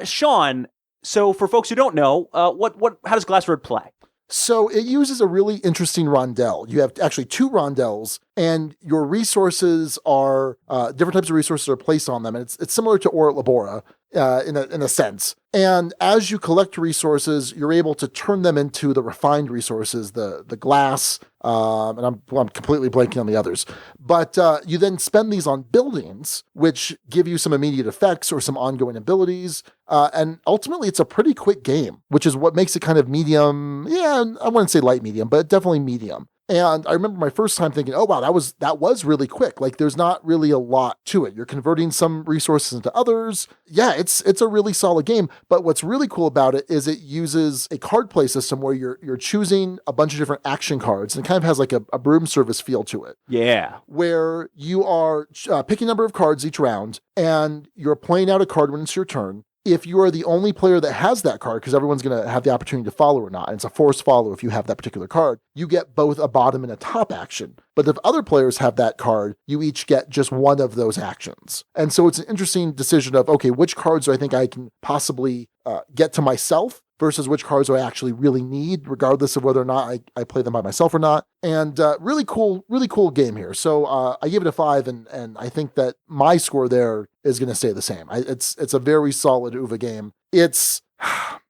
Sean, so for folks who don't know, how does Glass Road play? So it uses a really interesting rondel. You have actually 2 rondels, and your resources are different types of resources are placed on them, and it's similar to Ora Labora in a sense. And as you collect resources, you're able to turn them into the refined resources, the glass, and I'm completely blanking on the others. But you then spend these on buildings, which give you some immediate effects or some ongoing abilities. And ultimately, it's a pretty quick game, which is what makes it kind of medium. Yeah, I wouldn't say light medium, but definitely medium. And I remember my first time thinking, oh, wow, that was really quick. Like, there's not really a lot to it. You're converting some resources into others. Yeah, it's a really solid game. But what's really cool about it is it uses a card play system where you're choosing a bunch of different action cards, and it kind of has like a broom service feel to it. Yeah. Where you are picking a number of cards each round, and you're playing out a card when it's your turn. If you are the only player that has that card, because everyone's going to have the opportunity to follow or not, and it's a forced follow if you have that particular card, you get both a bottom and a top action. But if other players have that card, you each get just one of those actions. And so it's an interesting decision of, okay, which cards do I think I can possibly get to myself versus which cards do I actually really need, regardless of whether or not I play them by myself or not. And really cool game here. So I give it a 5, and I think that my score there is going to stay the same. It's a very solid Uwe game. It's,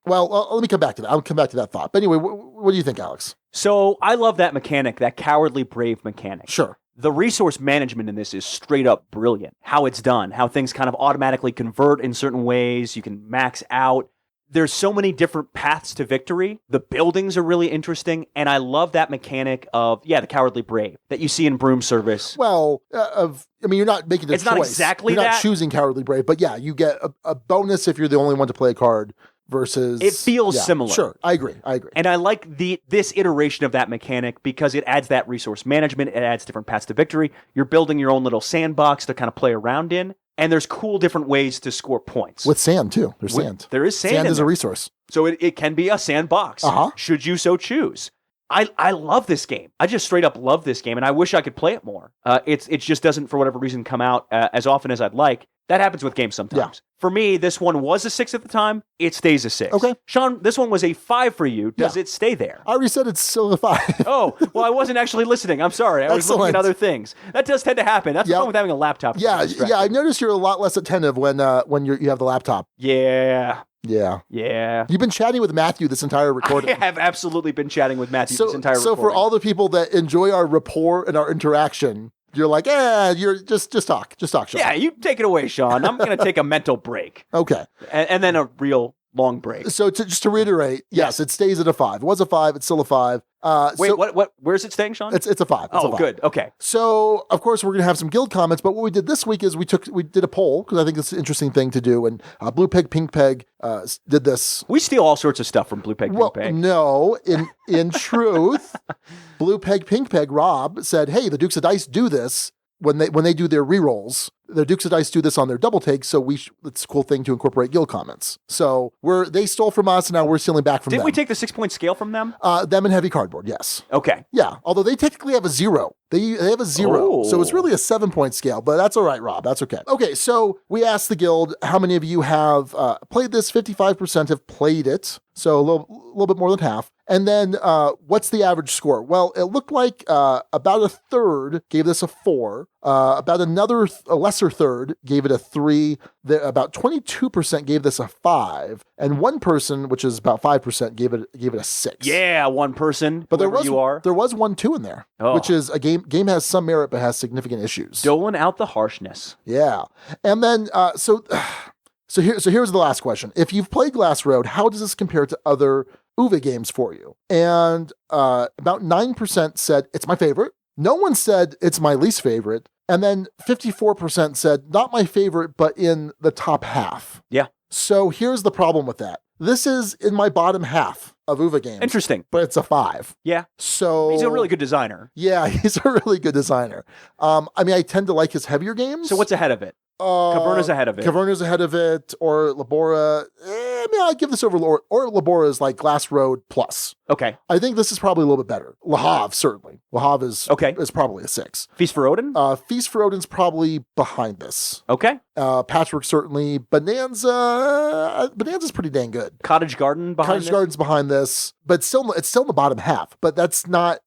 well, let me come back to that. I'll come back to that thought. But anyway, what do you think, Alex? So I love that mechanic, that cowardly brave mechanic. Sure. The resource management in this is straight up brilliant. How it's done, how things kind of automatically convert in certain ways. You can max out. There's so many different paths to victory. The buildings are really interesting, and I love that mechanic of, the cowardly brave that you see in Broom Service. Well, you're not making the choice. It's not exactly you're that. Not choosing cowardly brave, but yeah, you get a bonus if you're the only one to play a card versus... It feels similar. Sure, I agree. And I like this iteration of that mechanic because it adds that resource management, it adds different paths to victory. You're building your own little sandbox to kind of play around in. And there's cool different ways to score points. With sand, too. There's sand. There is sand. Sand is there. A resource. So it can be a sandbox, should you so choose. I love this game. I just straight up love this game, and I wish I could play it more. It just doesn't, for whatever reason, come out as often as I'd like. That happens with games sometimes. Yeah. For me, this one was a 6 at the time. It stays a 6. Okay. Sean, this one was a 5 for you. Does it stay there? I already said it's still a 5. Oh, well, I wasn't actually listening. I'm sorry. I was looking at other things. That does tend to happen. That's the problem with having a laptop. Yeah. I noticed you're a lot less attentive when you have the laptop. Yeah. Yeah. You've been chatting with Matthew this entire recording. I have absolutely been chatting with Matthew this entire recording. So for all the people that enjoy our rapport and our interaction, you're like, you're just talk, Sean. Yeah, you take it away, Sean. I'm going to take a mental break. Okay. And then a real long break. So just to reiterate, yes, it stays at a 5. It was a 5. It's still a 5. Wait, what? Where's it staying, Sean? It's a 5. It's a 5. Good. Okay. So, of course, we're going to have some guild comments, but what we did this week is we did a poll, because I think it's an interesting thing to do, and Blue Peg, Pink Peg did this. We steal all sorts of stuff from Blue Peg, Pink Peg. No, in truth, Blue Peg, Pink Peg, Rob said, hey, the Dukes of Dice do this when they do their rerolls. The Dukes of Dice do this on their double take, so it's a cool thing to incorporate guild comments. So they stole from us, and now we're stealing back from them. Didn't we take the 6-point scale from them? Them and Heavy Cardboard, yes. Okay. Yeah, although they technically have a 0. They have a 0, so it's really a 7-point scale, but that's all right, Rob. That's okay. Okay, so we asked the guild, how many of you have played this? 55% have played it, so a little bit more than half. And then what's the average score? Well, it looked like about a third gave this a 4. About a lesser third gave it a 3. About 22% gave this a 5. And one person, which is about 5%, gave it a 6. Yeah, one person. But there was 1 2 in there, which is a game has some merit but has significant issues. Doling out the harshness. Yeah. And then So here's the last question. If you've played Glass Road, how does this compare to other Uwe games for you? And about 9% said it's my favorite. No one said it's my least favorite. And then 54% said not my favorite, but in the top half. Yeah. So here's the problem with that. This is in my bottom half of Uwe games. Interesting. But it's a 5. Yeah. So he's a really good designer. Yeah, he's a really good designer. I tend to like his heavier games. So what's ahead of it? Caverna's ahead of it. Caverna's ahead of it, or Labora. I'd give this over or Labora's like Glass Road plus. Okay. I think this is probably a little bit better. Le Havre, certainly. Le Havre is probably a 6. Feast for Odin? Feast for Odin's probably behind this. Okay. Patchwork, certainly. Bonanza's pretty dang good. Cottage Garden behind Cottage Garden's behind this, but it's still in the bottom half. But that's not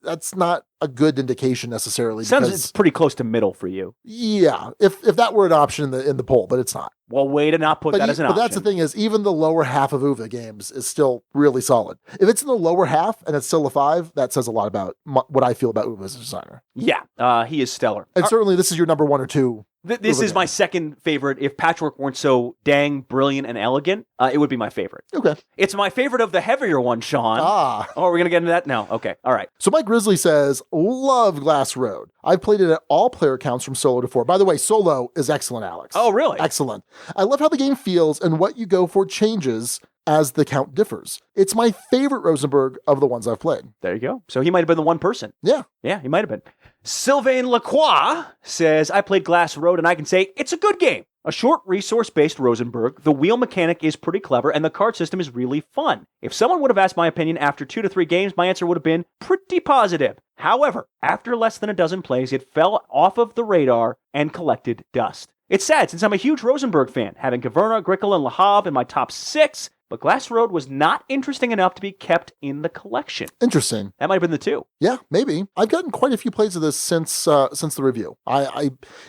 a good indication necessarily. Sounds it's pretty close to middle for you. Yeah, if that were an option in the poll, but it's not. Well, way to not put that as an option. But that's the thing is, even the lower half of Uwe games is still really solid. If it's in the lower half and it's still a 5, that says a lot about what I feel about Uwe as a designer. Yeah, he is stellar. And certainly this is your number 1 or 2. This is my second favorite. If Patchwork weren't so dang brilliant and elegant, it would be my favorite. Okay. It's my favorite of the heavier one, Sean. Oh, are we going to get into that? No. Okay. All right. So Mike Grizzly says, love Glass Road. I've played it at all player counts from solo to 4. By the way, solo is excellent, Alex. Oh, really? Excellent. I love how the game feels and what you go for changes as the count differs. It's my favorite Rosenberg of the ones I've played. There you go. So he might have been the one person. Yeah. Yeah, he might have been. Sylvain Lacroix says, I played Glass Road and I can say it's a good game. A short resource-based Rosenberg, the wheel mechanic is pretty clever and the card system is really fun. If someone would have asked my opinion after 2 to 3 games, my answer would have been pretty positive. However, after less than a dozen plays, it fell off of the radar and collected dust. It's sad since I'm a huge Rosenberg fan, having Caverna, Agricola, and Le Havre in my top 6, but Glass Road was not interesting enough to be kept in the collection. Interesting. That might have been the 2. Yeah, maybe. I've gotten quite a few plays of this since the review.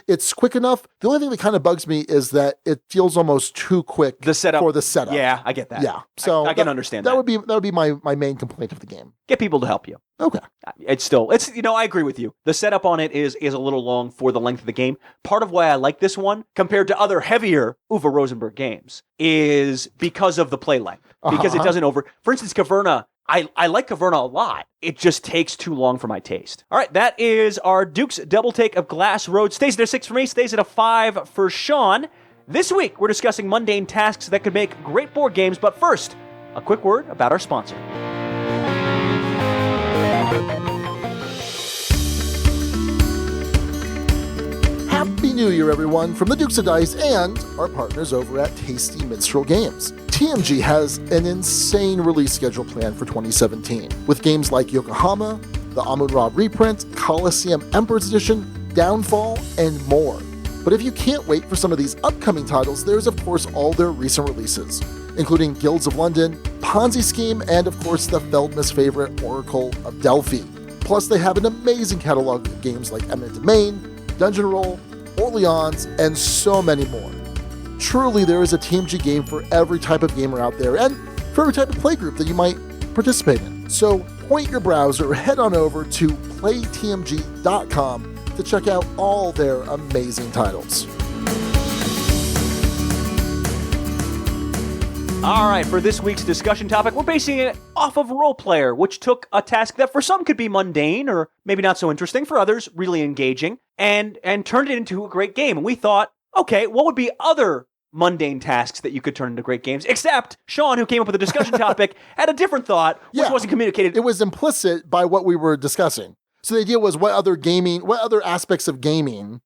It's quick enough. The only thing that kind of bugs me is that it feels almost too quick for the setup. Yeah, I get that. Yeah, so I can understand that. That would be my main complaint of the game. Get people to help you. Okay. It's I agree with you. The setup on it is a little long for the length of the game. Part of why I like this one compared to other heavier Uwe Rosenberg games is because of the play length. Because it doesn't for instance, Caverna, I like Caverna a lot. It just takes too long for my taste. All right, that is our Dukes double take of Glass Road. Stays at a 6 for me, stays at a 5 for Sean. This week, we're discussing mundane tasks that could make great board games, but first, a quick word about our sponsor. Happy New Year, everyone, from the Dukes of Dice and our partners over at Tasty Minstrel Games. TMG has an insane release schedule planned for 2017, with games like Yokohama, the Amun-Ra reprint, Coliseum Emperor's Edition, Downfall, and more. But if you can't wait for some of these upcoming titles, there's of course all their recent releases, including Guilds of London, Ponzi Scheme, and of course the Feldmas favorite Oracle of Delphi. Plus they have an amazing catalog of games like Eminent Domain, Dungeon Roll, Orleans, and so many more. Truly, there is a TMG game for every type of gamer out there, and for every type of playgroup that you might participate in. So point your browser, head on over to playtmg.com to check out all their amazing titles. All right, for this week's discussion topic, we're basing it off of Role Player, which took a task that for some could be mundane or maybe not so interesting, for others really engaging, and turned it into a great game. And we thought, okay, what would be other mundane tasks that you could turn into great games? Except Sean, who came up with the discussion topic, had a different thought, which wasn't communicated. It was implicit by what we were discussing. So the idea was what other aspects of gaming,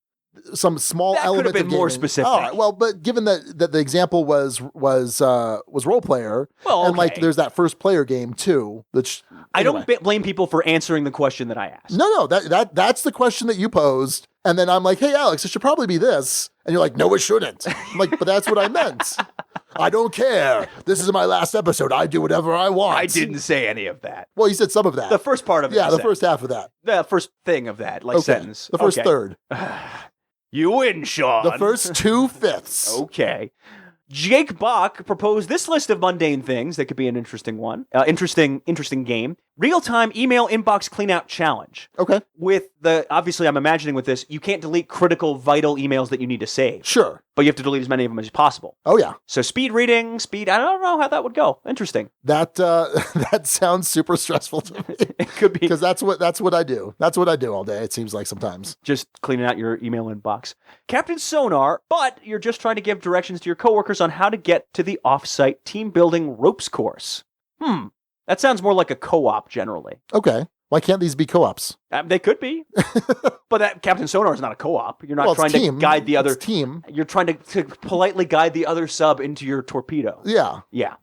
some small that elements could have been of more gaming. specific. All right, well, but given that the example was Role Player, Well, and like okay. there's that first player game too. Which I don't blame people for answering the question that I asked. No, that's the question that you posed, and then I'm like, hey, Alex, it should probably be this, and you're like, no, it shouldn't. I'm like, but that's what I meant. I don't care. This is my last episode. I do whatever I want. I didn't say any of that. Well, you said some of that. The first part of it. Yeah, the said. first half of that. The first thing of that, like sentence. The first Okay. third. You win, Sean. The first 2/5. Okay. Jake Bach proposed this list of mundane things that could be an interesting one. Interesting game. Real-time email inbox clean-out challenge. Okay. Obviously I'm imagining with this, you can't delete critical, vital emails that you need to save. Sure. But you have to delete as many of them as possible. Oh, yeah. So speed reading, I don't know how that would go. Interesting. That that sounds super stressful to me. It could be. Because that's what I do. That's what I do all day, it seems like sometimes. Just cleaning out your email inbox. Captain Sonar, but you're just trying to give directions to your coworkers on how to get to the off-site team building ropes course. That sounds more like a co-op generally. Okay. Why can't these be co-ops? They could be. But that Captain Sonar is not a co-op. You're not Well, trying it's team. to guide the other It's team. You're trying to politely guide the other sub into your torpedo. Yeah. Yeah.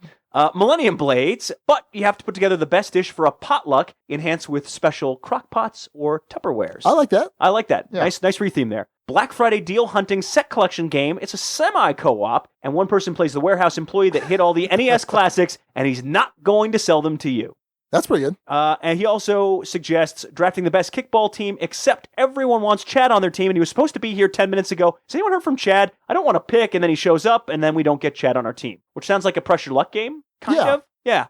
Millennium Blades, but you have to put together the best dish for a potluck, enhanced with special crock pots or Tupperwares. I like that. I like that. Yeah. Nice retheme there. Black Friday deal hunting set collection game. It's a semi-co-op, and one person plays the warehouse employee that hit all the NES classics, and he's not going to sell them to you. That's pretty good. And he also suggests drafting the best kickball team, except everyone wants Chad on their team, and he was supposed to be here 10 minutes ago. Has anyone heard from Chad? I don't want to pick, and then he shows up, and then we don't get Chad on our team, which sounds like a press your luck game, kind of. Yeah.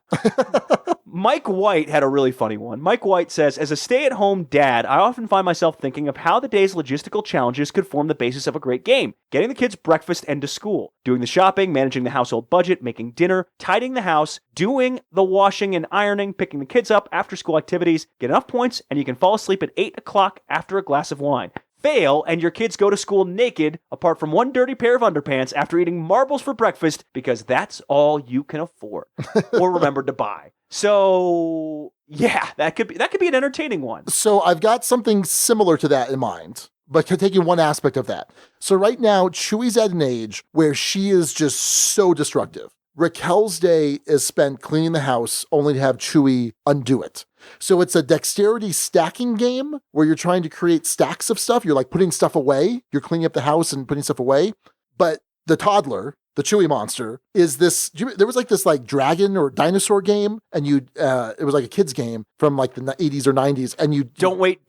Mike White had a really funny one. Mike White says, as a stay-at-home dad, I often find myself thinking of how the day's logistical challenges could form the basis of a great game. Getting the kids breakfast and to school, doing the shopping, managing the household budget, making dinner, tidying the house, doing the washing and ironing, picking the kids up, after-school activities, get enough points, and you can fall asleep at 8 o'clock after a glass of wine. Fail, and your kids go to school naked, apart from one dirty pair of underpants after eating marbles for breakfast, because that's all you can afford or remember to buy. So, yeah, that could be an entertaining one. So I've got something similar to that in mind, but taking one aspect of that. So right now, Chewy's at an age where she is just so destructive. Raquel's day is spent cleaning the house only to have Chewy undo it. So it's a dexterity stacking game where you're trying to create stacks of stuff. You're like putting stuff away. You're cleaning up the house and putting stuff away. But the toddler, the Chewy monster, is this. There was like this like dragon or dinosaur game, and it was like a kid's game from like the 80s or 90s, and you Don't wake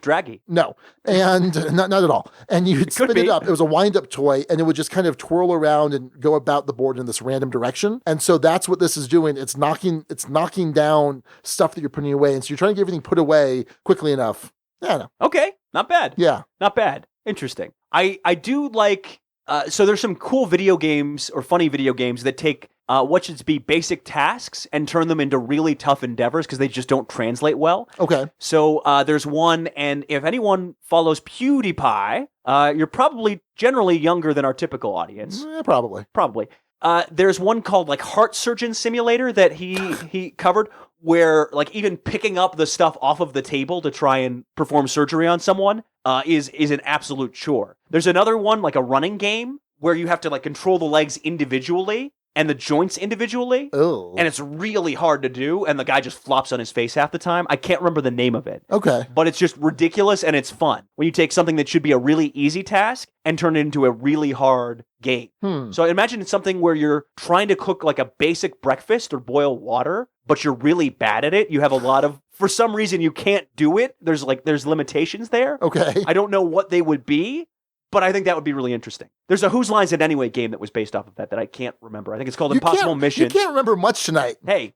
Draggy. No, and not at all. And you'd spin it up. It was a wind-up toy, and it would just kind of twirl around and go about the board in this random direction. And so that's what this is doing. It's knocking down stuff that you're putting away, and so you're trying to get everything put away quickly enough. I don't know. Okay, not bad. Yeah, not bad. Interesting. I do like. So there's some cool video games or funny video games that take what should be basic tasks and turn them into really tough endeavors because they just don't translate well. Okay. So there's one, and if anyone follows PewDiePie, you're probably generally younger than our typical audience. Probably. There's one called like Heart Surgeon Simulator that he covered, where like even picking up the stuff off of the table to try and perform surgery on someone is an absolute chore. There's another one, like a running game, where you have to like control the legs individually and the joints individually. Oh. And it's really hard to do, and the guy just flops on his face half the time. I can't remember the name of it. Okay. But it's just ridiculous, and it's fun when you take something that should be a really easy task and turn it into a really hard game. So imagine it's something where you're trying to cook like a basic breakfast or boil water, but you're really bad at it. You have a lot of, for some reason, you can't do it. There's limitations there. Okay. I don't know what they would be, but I think that would be really interesting. There's a Whose Lines It Anyway game that was based off of that I can't remember. I think it's called Impossible Mission. You can't remember much tonight. Hey,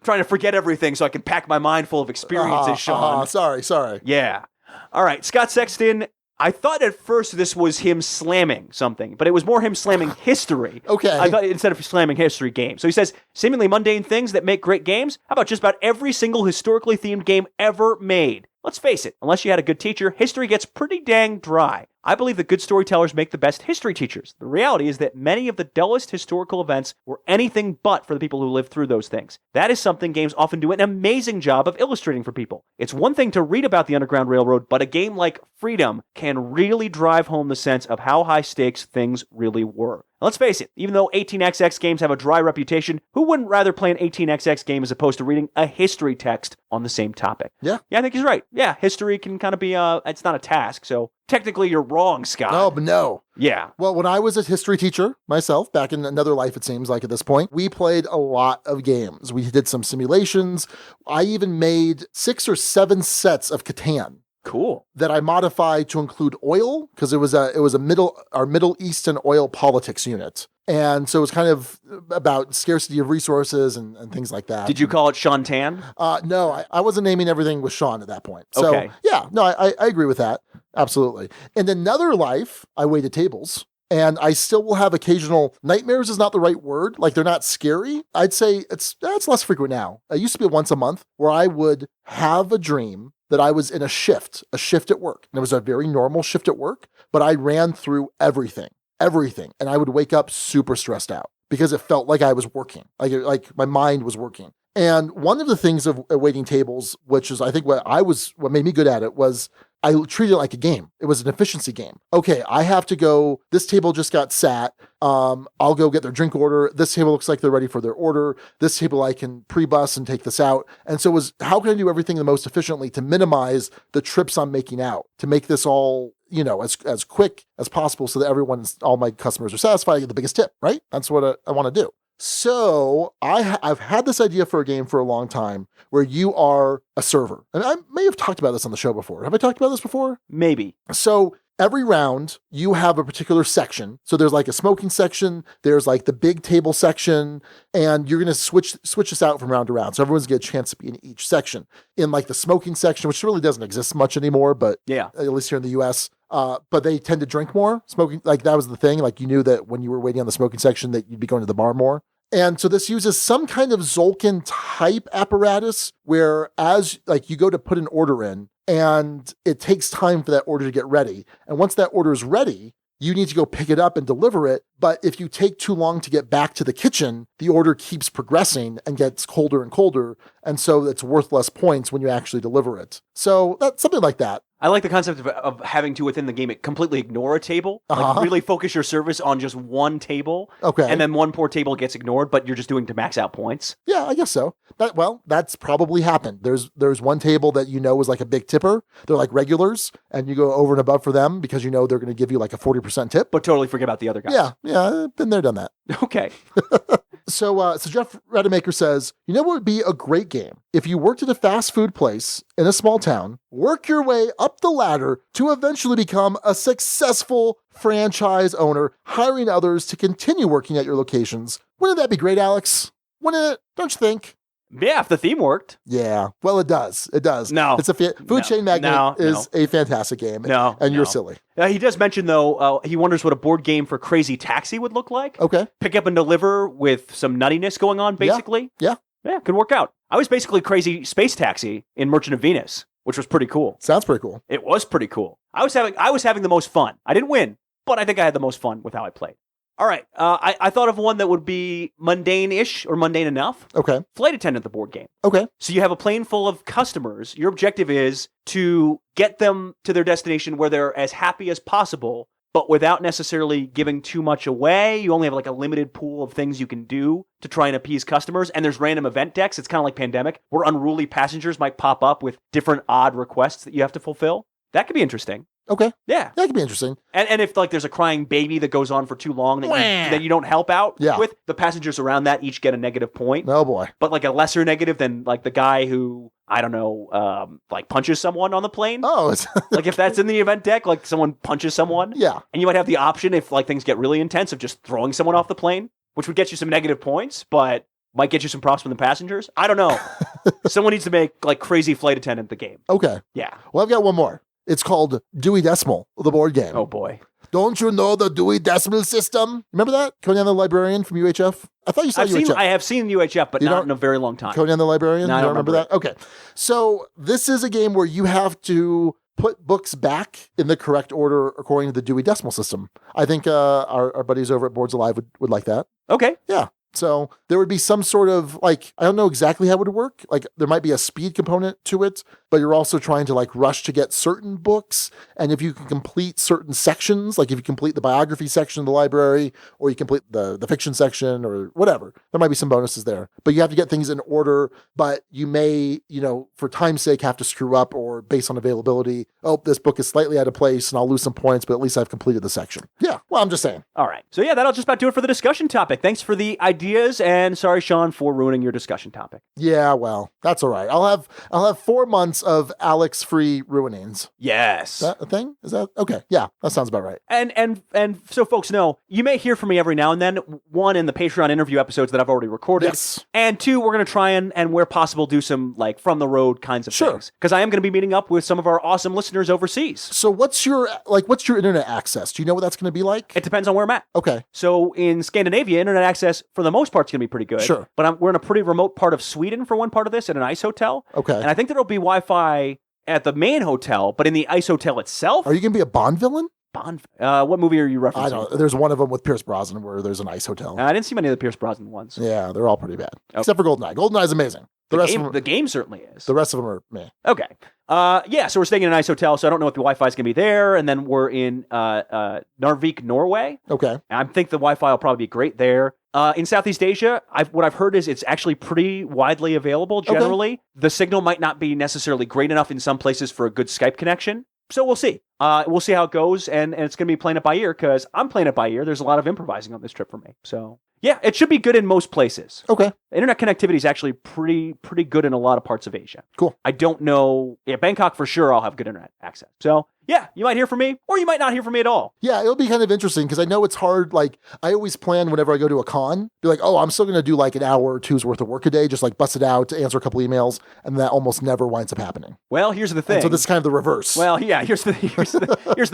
trying to forget everything so I can pack my mind full of experiences, Sean. Sorry. Yeah. All right, Scott Sexton, I thought at first this was him slamming something, but it was more him slamming history. Okay. I thought instead of slamming history games. So he says, seemingly mundane things that make great games? How about just about every single historically themed game ever made? Let's face it, unless you had a good teacher, history gets pretty dang dry. I believe that good storytellers make the best history teachers. The reality is that many of the dullest historical events were anything but for the people who lived through those things. That is something games often do an amazing job of illustrating for people. It's one thing to read about the Underground Railroad, but a game like Freedom can really drive home the sense of how high stakes things really were. Now, let's face it, even though 18xx games have a dry reputation, who wouldn't rather play an 18xx game as opposed to reading a history text on the same topic? Yeah. Yeah, I think he's right. Yeah, history can kind of be, it's not a task, so technically you're wrong, Scott. Oh, but no. Yeah. Well, when I was a history teacher myself, back in another life, it seems like at this point, we played a lot of games. We did some simulations. I even made 6 or 7 sets of Catan. Cool. That I modified to include oil, because it was our Middle Eastern oil politics unit. And so it was kind of about scarcity of resources and things like that. Did you call it Shantan? No, I wasn't naming everything with Sean at that point. So, Okay. yeah, no, I agree with that. Absolutely. In another life, I waited tables. And I still will have occasional nightmares is not the right word. Like, they're not scary. I'd say it's less frequent now. It used to be once a month where I would have a dream that I was in a shift at work. And it was a very normal shift at work, but I ran through everything. And I would wake up super stressed out because it felt like I was working, like my mind was working. And one of the things of waiting tables, which is I think what made me good at it, was I treated it like a game. It was an efficiency game. Okay, I have to go, this table just got sat. I'll go get their drink order. This table looks like they're ready for their order. This table I can pre-bus and take this out. And so it was, how can I do everything the most efficiently to minimize the trips I'm making out, to make this all, as quick as possible so that all my customers are satisfied. I get the biggest tip, right? That's what I want to do. So I've had this idea for a game for a long time where you are a server. And I may have talked about this on the show before. Have I talked about this before? Maybe. So every round you have a particular section. So there's like a smoking section, there's like the big table section, and you're going to switch this out from round to round. So everyone's going to get a chance to be in each section. In like the smoking section, which really doesn't exist much anymore, but yeah, at least here in the US, but they tend to drink more. Smoking, like that was the thing. Like you knew that when you were waiting on the smoking section that you'd be going to the bar more. And so this uses some kind of Zolkin type apparatus where as like you go to put an order in and it takes time for that order to get ready. And once that order is ready, you need to go pick it up and deliver it. But if you take too long to get back to the kitchen, the order keeps progressing and gets colder and colder. And so it's worth less points when you actually deliver it. So that's something like that. I like the concept of having to, within the game, completely ignore a table. Like really focus your service on just one table. Okay. And then one poor table gets ignored, but you're just doing to max out points. Yeah, I guess so. That's probably happened. There's one table that is like a big tipper. They're like regulars, and you go over and above for them because they're going to give you like a 40% tip. But totally forget about the other guys. Yeah, been there, done that. Okay. So Jeff Rademacher says, what would be a great game? If you worked at a fast food place in a small town, work your way up the ladder to eventually become a successful franchise owner, hiring others to continue working at your locations. Wouldn't that be great, Alex? Wouldn't it? Don't you think? Yeah, if the theme worked. Yeah. Well, it does. It does. No. It's Food Chain Magnate is a fantastic game. And you're silly. He does mention, though, he wonders what a board game for Crazy Taxi would look like. Okay. Pick up and deliver with some nuttiness going on, basically. Yeah. Yeah, could work out. I was basically Crazy Space Taxi in Merchant of Venus, which was pretty cool. Sounds pretty cool. It was pretty cool. I was having the most fun. I didn't win, but I think I had the most fun with how I played. All right, I thought of one that would be mundane-ish or mundane enough. Okay. Flight Attendant, the board game. Okay. So you have a plane full of customers. Your objective is to get them to their destination where they're as happy as possible, but without necessarily giving too much away. You only have like a limited pool of things you can do to try and appease customers. And there's random event decks. It's kind of like Pandemic, where unruly passengers might pop up with different odd requests that you have to fulfill. That could be interesting. Okay. Yeah. That could be interesting. And if like there's a crying baby that goes on for too long that you don't help out with, the passengers around that each get a negative point. Oh boy. But like a lesser negative than like the guy who, I don't know, like punches someone on the plane. Oh. It's like if that's in the event deck, like someone punches someone. Yeah. And you might have the option if like things get really intense of just throwing someone off the plane, which would get you some negative points, but might get you some props from the passengers. I don't know. Someone needs to make like Crazy Flight Attendant the game. Okay. Yeah. Well, I've got one more. It's called Dewey Decimal, the board game. Oh boy. Don't you know the Dewey Decimal System? Remember that? Conan the Librarian from UHF? I thought you saw UHF. I have seen UHF, but not in a very long time. Conan the Librarian? No, I don't remember that? Okay. So this is a game where you have to put books back in the correct order according to the Dewey Decimal System. I think our buddies over at Boards Alive would like that. Okay. Yeah. So there would be some sort of I don't know exactly how it would work. There might be a speed component to it, but you're also trying to rush to get certain books. And if you can complete certain sections, if you complete the biography section of the library, or you complete the fiction section or whatever, there might be some bonuses there. But you have to get things in order, but you may, for time's sake, have to screw up, or based on availability, oh, this book is slightly out of place and I'll lose some points, but at least I've completed the section. Yeah. Well, I'm just saying. All right. So yeah, that'll just about do it for the discussion topic. Thanks for the ideas, and sorry, Sean, for ruining your discussion topic. Yeah, well, that's all right. I'll have 4 months of Alex-free ruinings. Yes. Is that a thing? Is that okay? Yeah, that sounds about right. And so folks know, you may hear from me every now and then. One, in the Patreon interview episodes that I've already recorded. Yes. And two, we're going to try and where possible do some from the road kinds of things. Because I am going to be meeting up with some of our awesome listeners overseas. So what's your internet access? Do you know what that's going to be like? It depends on where I'm at. Okay. So in Scandinavia, internet access for the most part is going to be pretty good. Sure. But we're in a pretty remote part of Sweden for one part of this, at an ice hotel. Okay. And I think there'll be Wi-Fi at the main hotel, but in the ice hotel itself. Are you going to be a Bond villain? Bond? What movie are you referencing? I don't know. There's one of them with Pierce Brosnan where there's an ice hotel. I didn't see many of the Pierce Brosnan ones. Yeah, they're all pretty bad. Okay. Except for GoldenEye. GoldenEye is amazing. The game certainly is. The rest of them are meh. Okay. So we're staying in a nice hotel, so I don't know if the Wi-Fi is going to be there. And then we're in Narvik, Norway. Okay. I think the Wi-Fi will probably be great there. In Southeast Asia, what I've heard is it's actually pretty widely available generally. Okay. The signal might not be necessarily great enough in some places for a good Skype connection. So we'll see. We'll see how it goes, and it's going to be playing it by ear, because I'm playing it by ear. There's a lot of improvising on this trip for me. So, yeah, it should be good in most places. Okay. Internet connectivity is actually pretty good in a lot of parts of Asia. Cool. I don't know. Yeah, Bangkok for sure I'll have good internet access. So, yeah, you might hear from me, or you might not hear from me at all. Yeah, it'll be kind of interesting, because I know it's hard. I always plan whenever I go to a con, be like, oh, I'm still going to do an hour or two's worth of work a day, just bust it out, answer a couple emails, and that almost never winds up happening. Well, here's the thing. And so this is kind of the reverse. Well, yeah, here's the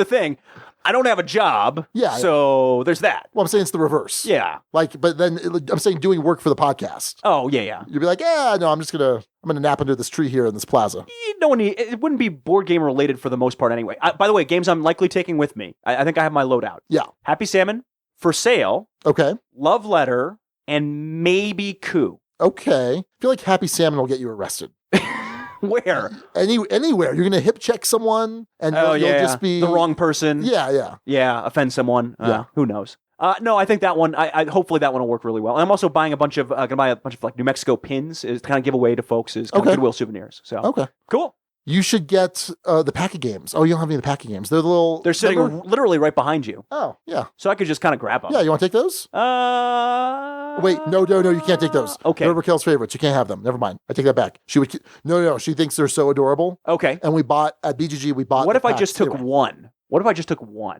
thing. I don't have a job, so there's that. Well, I'm saying it's the reverse. Yeah. But then I'm saying doing work for the podcast. Oh, yeah. You'd be like, yeah, no, I'm gonna nap under this tree here in this plaza. It wouldn't be board game related for the most part anyway. By the way, games I'm likely taking with me. I think I have my loadout. Yeah. Happy Salmon, For Sale. Okay. Love Letter, and maybe Coup. Okay. I feel like Happy Salmon will get you arrested. Where? Anywhere. You're going to hip check someone, and you'll just be the wrong person. Yeah. Yeah, offend someone. Who knows? No, I think that one. I hopefully that one will work really well. And I'm also buying gonna buy a bunch of New Mexico pins to kind of give away to folks as kind of Goodwill souvenirs. So okay, cool. You should get the pack of games. Oh, you don't have any of the pack of games. They're sitting literally right behind you. Oh, yeah. So I could just kind of grab them. Yeah, you want to take those? Wait, no, you can't take those. Okay. They're Raquel's favorites. You can't have them. Never mind. I take that back. No. She thinks they're so adorable. Okay. And we bought at BGG. What if I just took one? What if I just took one?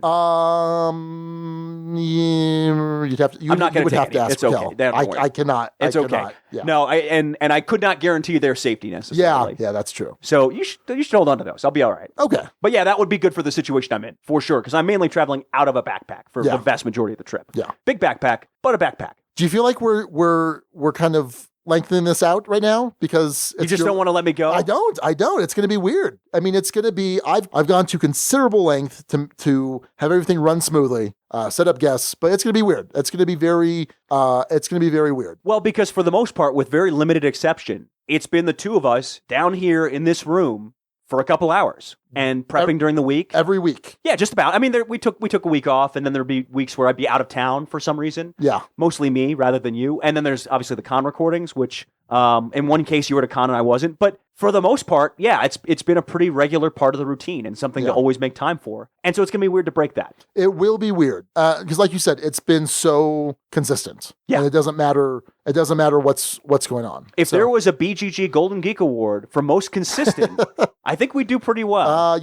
You'd have to. I'm not going to take have to ask It's okay. I cannot. It's okay. Cannot, yeah. No, and I could not guarantee their safety necessarily. Yeah, that's true. So you should hold on to those. I'll be all right. Okay. But yeah, that would be good for the situation I'm in for sure, because I'm mainly traveling out of a backpack for the vast majority of the trip. Yeah. Big backpack, but a backpack. Do you feel like we're kind of lengthening this out right now because you just don't want to let me go? I don't. It's going to be weird. I mean, it's going to be. I've gone to considerable length to have everything run smoothly, set up guests, but it's going to be weird. It's going to be very. It's going to be very weird. Well, because for the most part, with very limited exception, it's been the two of us down here in this room for a couple hours and prepping during the week. Every week. Yeah, just about. I mean, we took a week off, and then there'd be weeks where I'd be out of town for some reason. Yeah. Mostly me rather than you. And then there's obviously the con recordings, which in one case you were at a con and I wasn't. But for the most part, yeah, it's been a pretty regular part of the routine and something to always make time for. And so it's going to be weird to break that. It will be weird. Because like you said, it's been so consistent. Yeah. And it doesn't matter what's going on. If there was a BGG Golden Geek Award for most consistent, I think we do pretty well. I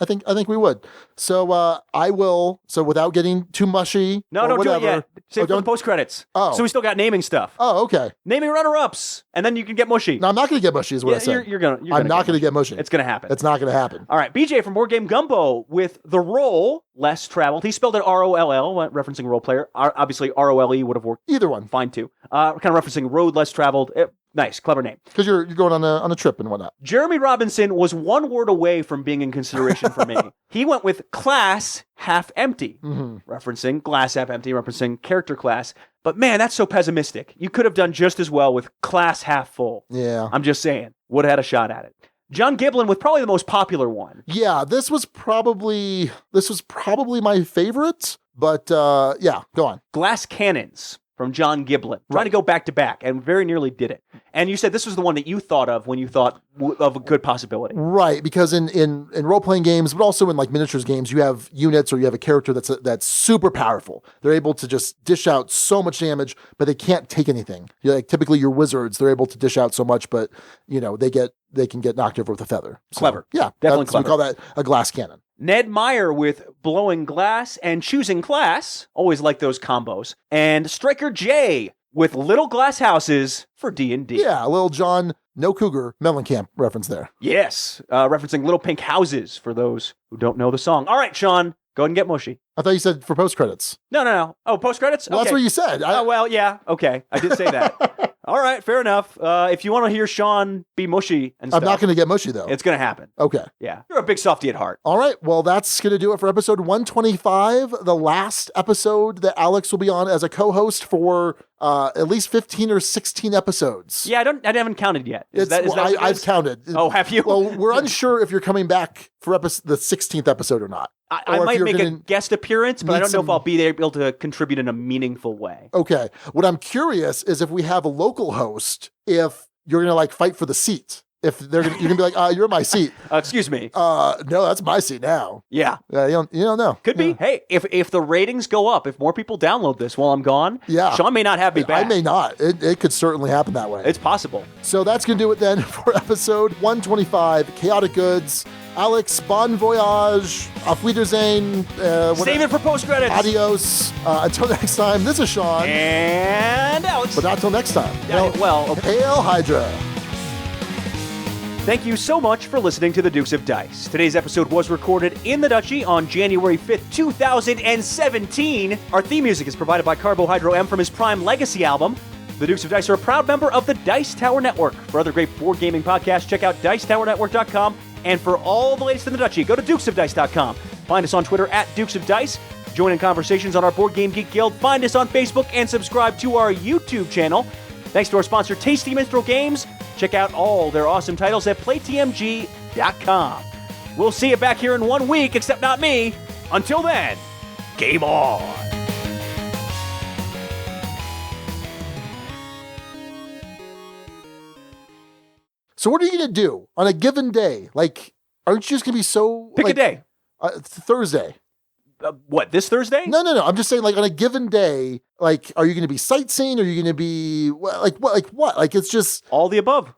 think we would. So I will. So without getting too mushy. No, don't do it yet. Save for the post credits. Oh. So we still got naming stuff. Oh, okay. Naming runner-ups, and then you can get mushy. No, I'm not going to get mushy. Is what I said. I'm not going to get mushy. It's going to happen. It's not going to happen. All right, BJ from Board Game Gumbo with the roll less traveled. He spelled it ROLL, referencing role player. Obviously, ROLE would have worked. Either one. Fine, too. Kind of referencing road less traveled. Nice, clever name. Because you're going on a trip and whatnot. Jeremy Robinson was one word away from being in consideration for me. He went with class half empty, referencing glass half empty, referencing character class. But man, that's so pessimistic. You could have done just as well with class half full. Yeah. I'm just saying. Would have had a shot at it. John Giblin with probably the most popular one. Yeah, this was probably my favorite. But yeah, go on. Glass cannons. From John Giblin. Trying to go back to back and very nearly did it. And you said this was the one that you thought of when you thought of a good possibility. Right, because in role-playing games, but also in like miniatures games, you have units or you have a character that's super powerful. They're able to just dish out so much damage, but they can't take anything. Like typically your wizards, they're able to dish out so much, but they can get knocked over with a feather. So, clever. Yeah, definitely clever. We call that a glass cannon. Ned Meyer with blowing glass and choosing class. Always like those combos. And Striker J with little glass houses for D&D. Yeah, a little John No Cougar Mellencamp reference there. Yes, referencing Little Pink Houses for those who don't know the song. All right, Sean, go ahead and get mushy. I thought you said for post-credits. No. Oh, post-credits? Well, okay. That's what you said. Well, yeah, okay. I did say that. All right, fair enough. If you want to hear Sean be mushy and stuff. I'm not going to get mushy, though. It's going to happen. Okay. Yeah. You're a big softy at heart. All right. Well, that's going to do it for episode 125, the last episode that Alex will be on as a co-host for at least 15 or 16 episodes. Yeah, I haven't counted yet. I've counted. Oh, have you? Well, we're unsure if you're coming back for the 16th episode or not. I might make a guest appearance, but I don't know if I'll be able to contribute in a meaningful way. Okay. What I'm curious is if we have a local host, if you're going to like fight for the seat. If you're gonna be like, you're in my seat. Excuse me. No, that's my seat now. Yeah. You don't know. Could be. Hey, if the ratings go up, if more people download this while I'm gone, Sean may not have me back. I may not. It could certainly happen that way. It's possible. So that's going to do it then for episode 125, Chaotic Goods. Alex, bon voyage, auf Wiedersehen. Save it for post-credits. Adios. Until next time, this is Sean. And Alex. But not till next time. Hail Hydra. Thank you so much for listening to the Dukes of Dice. Today's episode was recorded in the Duchy on January 5th, 2017. Our theme music is provided by Carbohydro M from his Prime Legacy album. The Dukes of Dice are a proud member of the Dice Tower Network. For other great board gaming podcasts, check out dicetowernetwork.com. And for all the latest in the Duchy, go to dukesofdice.com. Find us on Twitter at Dukes of Dice. Join in conversations on our Board Game Geek Guild. Find us on Facebook and subscribe to our YouTube channel. Thanks to our sponsor, Tasty Minstrel Games. Check out all their awesome titles at playtmg.com. We'll see you back here in 1 week, except not me. Until then, game on. So what are you going to do on a given day? Like, aren't you just going to be so... Pick a day. Thursday. What, this Thursday? No. I'm just saying, like, on a given day, like, are you going to be sightseeing? Are you going to be, what? Like, it's just... All the above.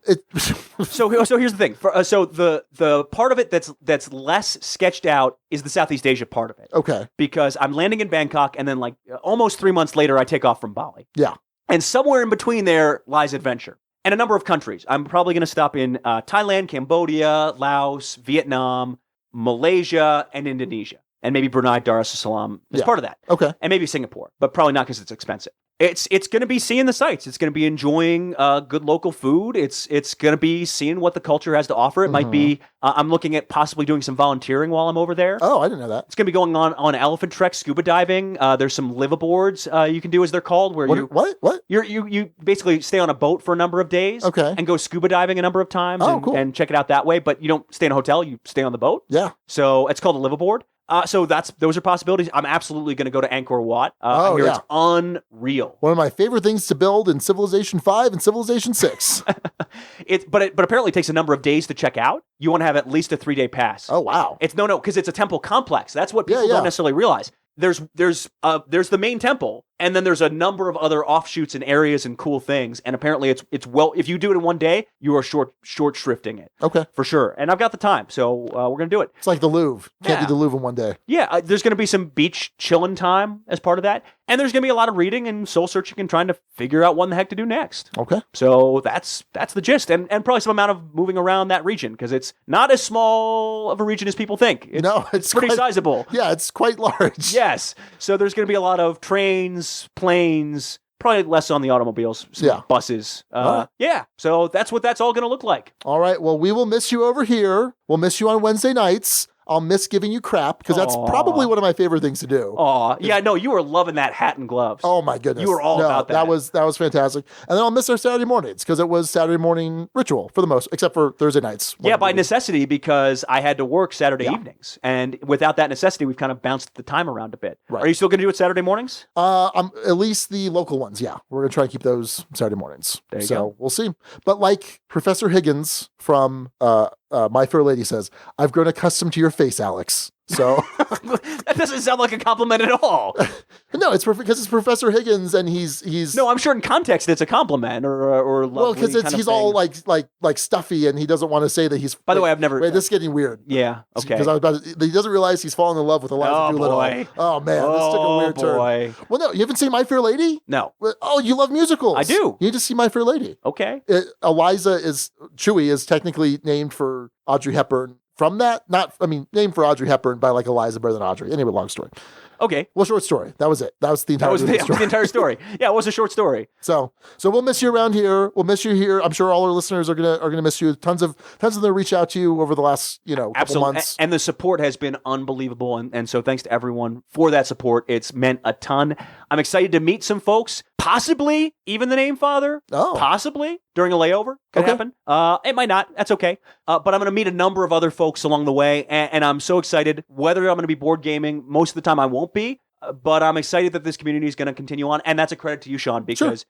So here's the thing. So the part of it that's less sketched out is the Southeast Asia part of it. Okay. Because I'm landing in Bangkok, and then, like, almost 3 months later, I take off from Bali. Yeah. And somewhere in between there lies adventure. And a number of countries. I'm probably going to stop in Thailand, Cambodia, Laos, Vietnam, Malaysia, and Indonesia. And maybe Brunei, Dar es Salaam as part of that. Okay. And maybe Singapore, but probably not because it's expensive. It's going to be seeing the sights. It's going to be enjoying good local food. It's going to be seeing what the culture has to offer. It might be, I'm looking at possibly doing some volunteering while I'm over there. Oh, I didn't know that. It's going to be going on elephant trek, scuba diving. There's some liveaboards you can do, as they're called, where What? You basically stay on a boat for a number of days. Okay. And go scuba diving a number of times. Cool. And check it out that way. But you don't stay in a hotel. You stay on the boat. Yeah. So it's called a liveaboard. So those are possibilities. I'm absolutely going to go to Angkor Wat. I hear it's unreal. One of my favorite things to build in Civilization 5 and Civilization 6. But apparently it takes a number of days to check out. You want to have at least a 3-day pass. Oh, wow. It's because it's a temple complex. That's what people don't necessarily realize. There's the main temple, And then there's a number of other offshoots and areas and cool things. And apparently it's well, if you do it in one day, you are short shrifting it. Okay. For sure. And I've got the time, so we're going to do it. It's like the Louvre. Can't Yeah. do the Louvre in one day. Yeah, there's going to be some beach chilling time as part of that. And there's going to be a lot of reading and soul searching and trying to figure out what in the heck to do next. Okay. So that's the gist. And probably some amount of moving around that region, because it's not as small of a region as people think. It's pretty quite- sizable. Yeah, it's quite large. Yes. So there's going to be a lot of trains, planes, probably less on the automobiles, some buses. All right. Yeah. So that's what that's all going to look like. All right. Well, we will miss you over here. We'll miss you on Wednesday nights. I'll miss giving you crap because that's probably one of my favorite things to do. Aw. Yeah, no, you were loving that hat and gloves. Oh my goodness. You were all about that. That was fantastic. And then I'll miss our Saturday mornings because it was Saturday morning ritual for the most, except for Thursday nights. Yeah, by necessity, because I had to work Saturday evenings. And without that necessity, we've kind of bounced the time around a bit. Right. Are you still going to do it Saturday mornings? At least the local ones, yeah. We're going to try and keep those Saturday mornings. There you go. We'll see. But like Professor Higgins from My Fair Lady says, I've grown accustomed to your face, Alex. So that doesn't sound like a compliment at all. No, it's because it's Professor Higgins, and he's. No, I'm sure in context it's a compliment or lovely. Well, because he's all like stuffy, and he doesn't want to say that he's. By the way, I've never. Wait, this is getting weird. Yeah. Okay. Because he doesn't realize he's fallen in love with Eliza Doolittle. Boy. Oh man, this took a weird turn. Well, no, you haven't seen My Fair Lady? No. Oh, you love musicals. I do. You need to see My Fair Lady. Okay. Chewie is technically named for Audrey Hepburn. From that, named for Audrey Hepburn by like Eliza better than Audrey. Anyway, long story. Okay. Well, short story. That was it. That was the entire story. That was the entire story. Yeah, it was a short story. So we'll miss you around here. We'll miss you here. I'm sure all our listeners are gonna miss you. Tons of them reach out to you over the last couple months. And the support has been unbelievable. And so thanks to everyone for that support. It's meant a ton. I'm excited to meet some folks, possibly even the Name Father. Oh. Possibly during a layover. Could happen. It might not. That's okay. But I'm going to meet a number of other folks along the way. And I'm so excited. Whether I'm going to be board gaming, most of the time I won't be. But I'm excited that this community is going to continue on, and that's a credit to you, Sean, because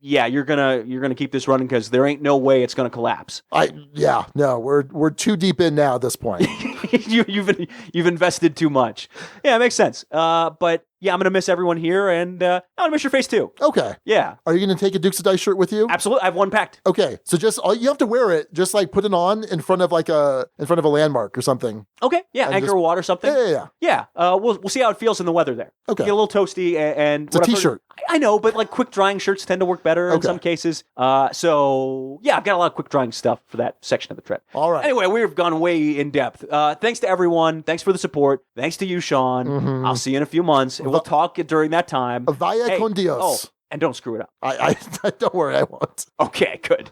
you're gonna keep this running because there ain't no way it's going to collapse. We're too deep in now at this point. You've invested too much. Yeah, it makes sense. But yeah, I'm going to miss everyone here, and I'm going to miss your face too. Okay. Yeah. Are you going to take a Dukes of Dice shirt with you? Absolutely. I have one packed. Okay. So you have to wear it, just like put it on in front of a landmark or something. Okay. Yeah. Anchor or water or something. Yeah. We'll see how it feels in the weather there. Okay. Get a little toasty and it's a t-shirt. I know, but like quick drying shirts tend to work better in some cases. So yeah, I've got a lot of quick drying stuff for that section of the trip. All right. Anyway, we've gone way in depth. Thanks to everyone. Thanks for the support. Thanks to you, Sean. Mm-hmm. I'll see you in a few months, and we'll talk during that time. Vaya con Dios. Oh, and don't screw it up. I don't worry, I won't. Okay, good.